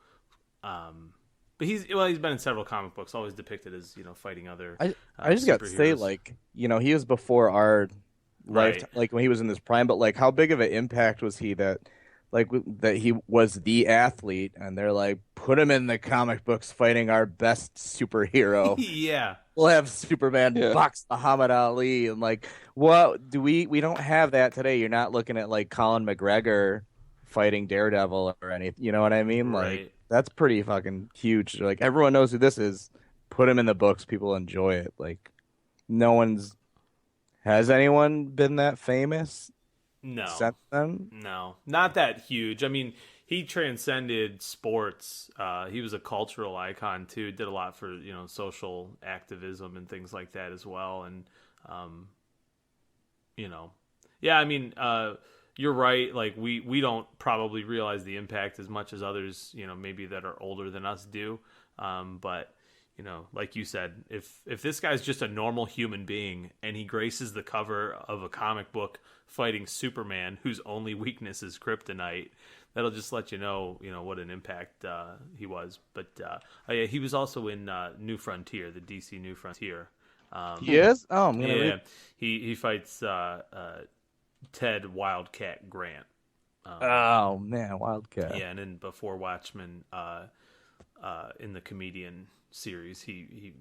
But he's been in several comic books, always depicted as, fighting other I just got to say, like, he was before our life, like when he was in his prime, but like how big of an impact was he that he was the athlete, and they're like, put him in the comic books fighting our best superhero. Yeah. We'll have Superman box Muhammad Ali, and like, what do we don't have that today. You're not looking at like Colin McGregor fighting Daredevil or anything. You know what I mean? Right. Like, that's pretty fucking huge. Like, everyone knows who this is. Put him in the books. People enjoy it. Like, has anyone been that famous? No. Since then? No, not that huge. I mean, he transcended sports. He was a cultural icon too. Did a lot for, social activism and things like that as well. And, yeah, I mean, you're right. Like, we don't probably realize the impact as much as others, maybe that are older than us do. But, like you said, if this guy's just a normal human being and he graces the cover of a comic book fighting Superman, whose only weakness is kryptonite, that'll just let you know, what an impact he was. But yeah, he was also in New Frontier, the DC New Frontier. He is? Oh, I'm gonna yeah. He fights Ted Wildcat Grant. Oh man, Wildcat. Yeah, and then before Watchmen, in the Comedian series, he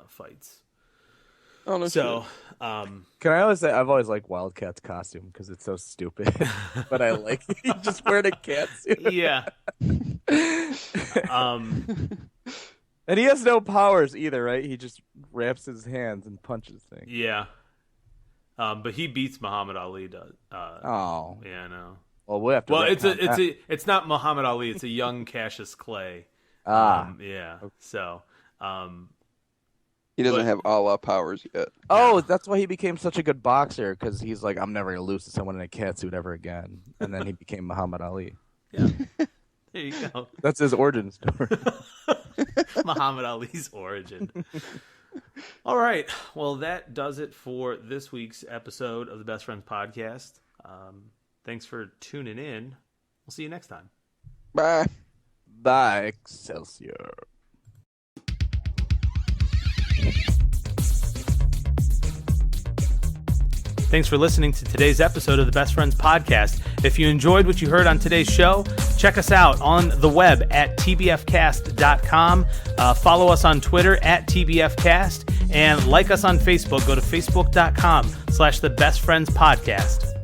fights. Oh, no so, can I always say I've always liked Wildcat's costume because it's so stupid, but I like he just wearing a cat suit. Yeah. And he has no powers either, right? He just wraps his hands and punches things. Yeah. But he beats Muhammad Ali. Oh. Yeah, I know. Well, we'll have to. Well, it's not Muhammad Ali. It's a young Cassius Clay. Yeah. Okay. So, he doesn't have Allah powers yet. Oh, that's why he became such a good boxer, because he's like, I'm never gonna lose to someone in a cat suit ever again. And then he became Muhammad Ali. Yeah. There you go. That's his origin story. Muhammad Ali's origin. All right. Well, that does it for this week's episode of the Best Friends Podcast. Thanks for tuning in. We'll see you next time. Bye. Bye, Excelsior. Thanks for listening to today's episode of the Best Friends Podcast. If you enjoyed what you heard on today's show, check us out on the web at tbfcast.com. Follow us on Twitter at tbfcast, and like us on Facebook. Go to facebook.com/the Best Friends Podcast.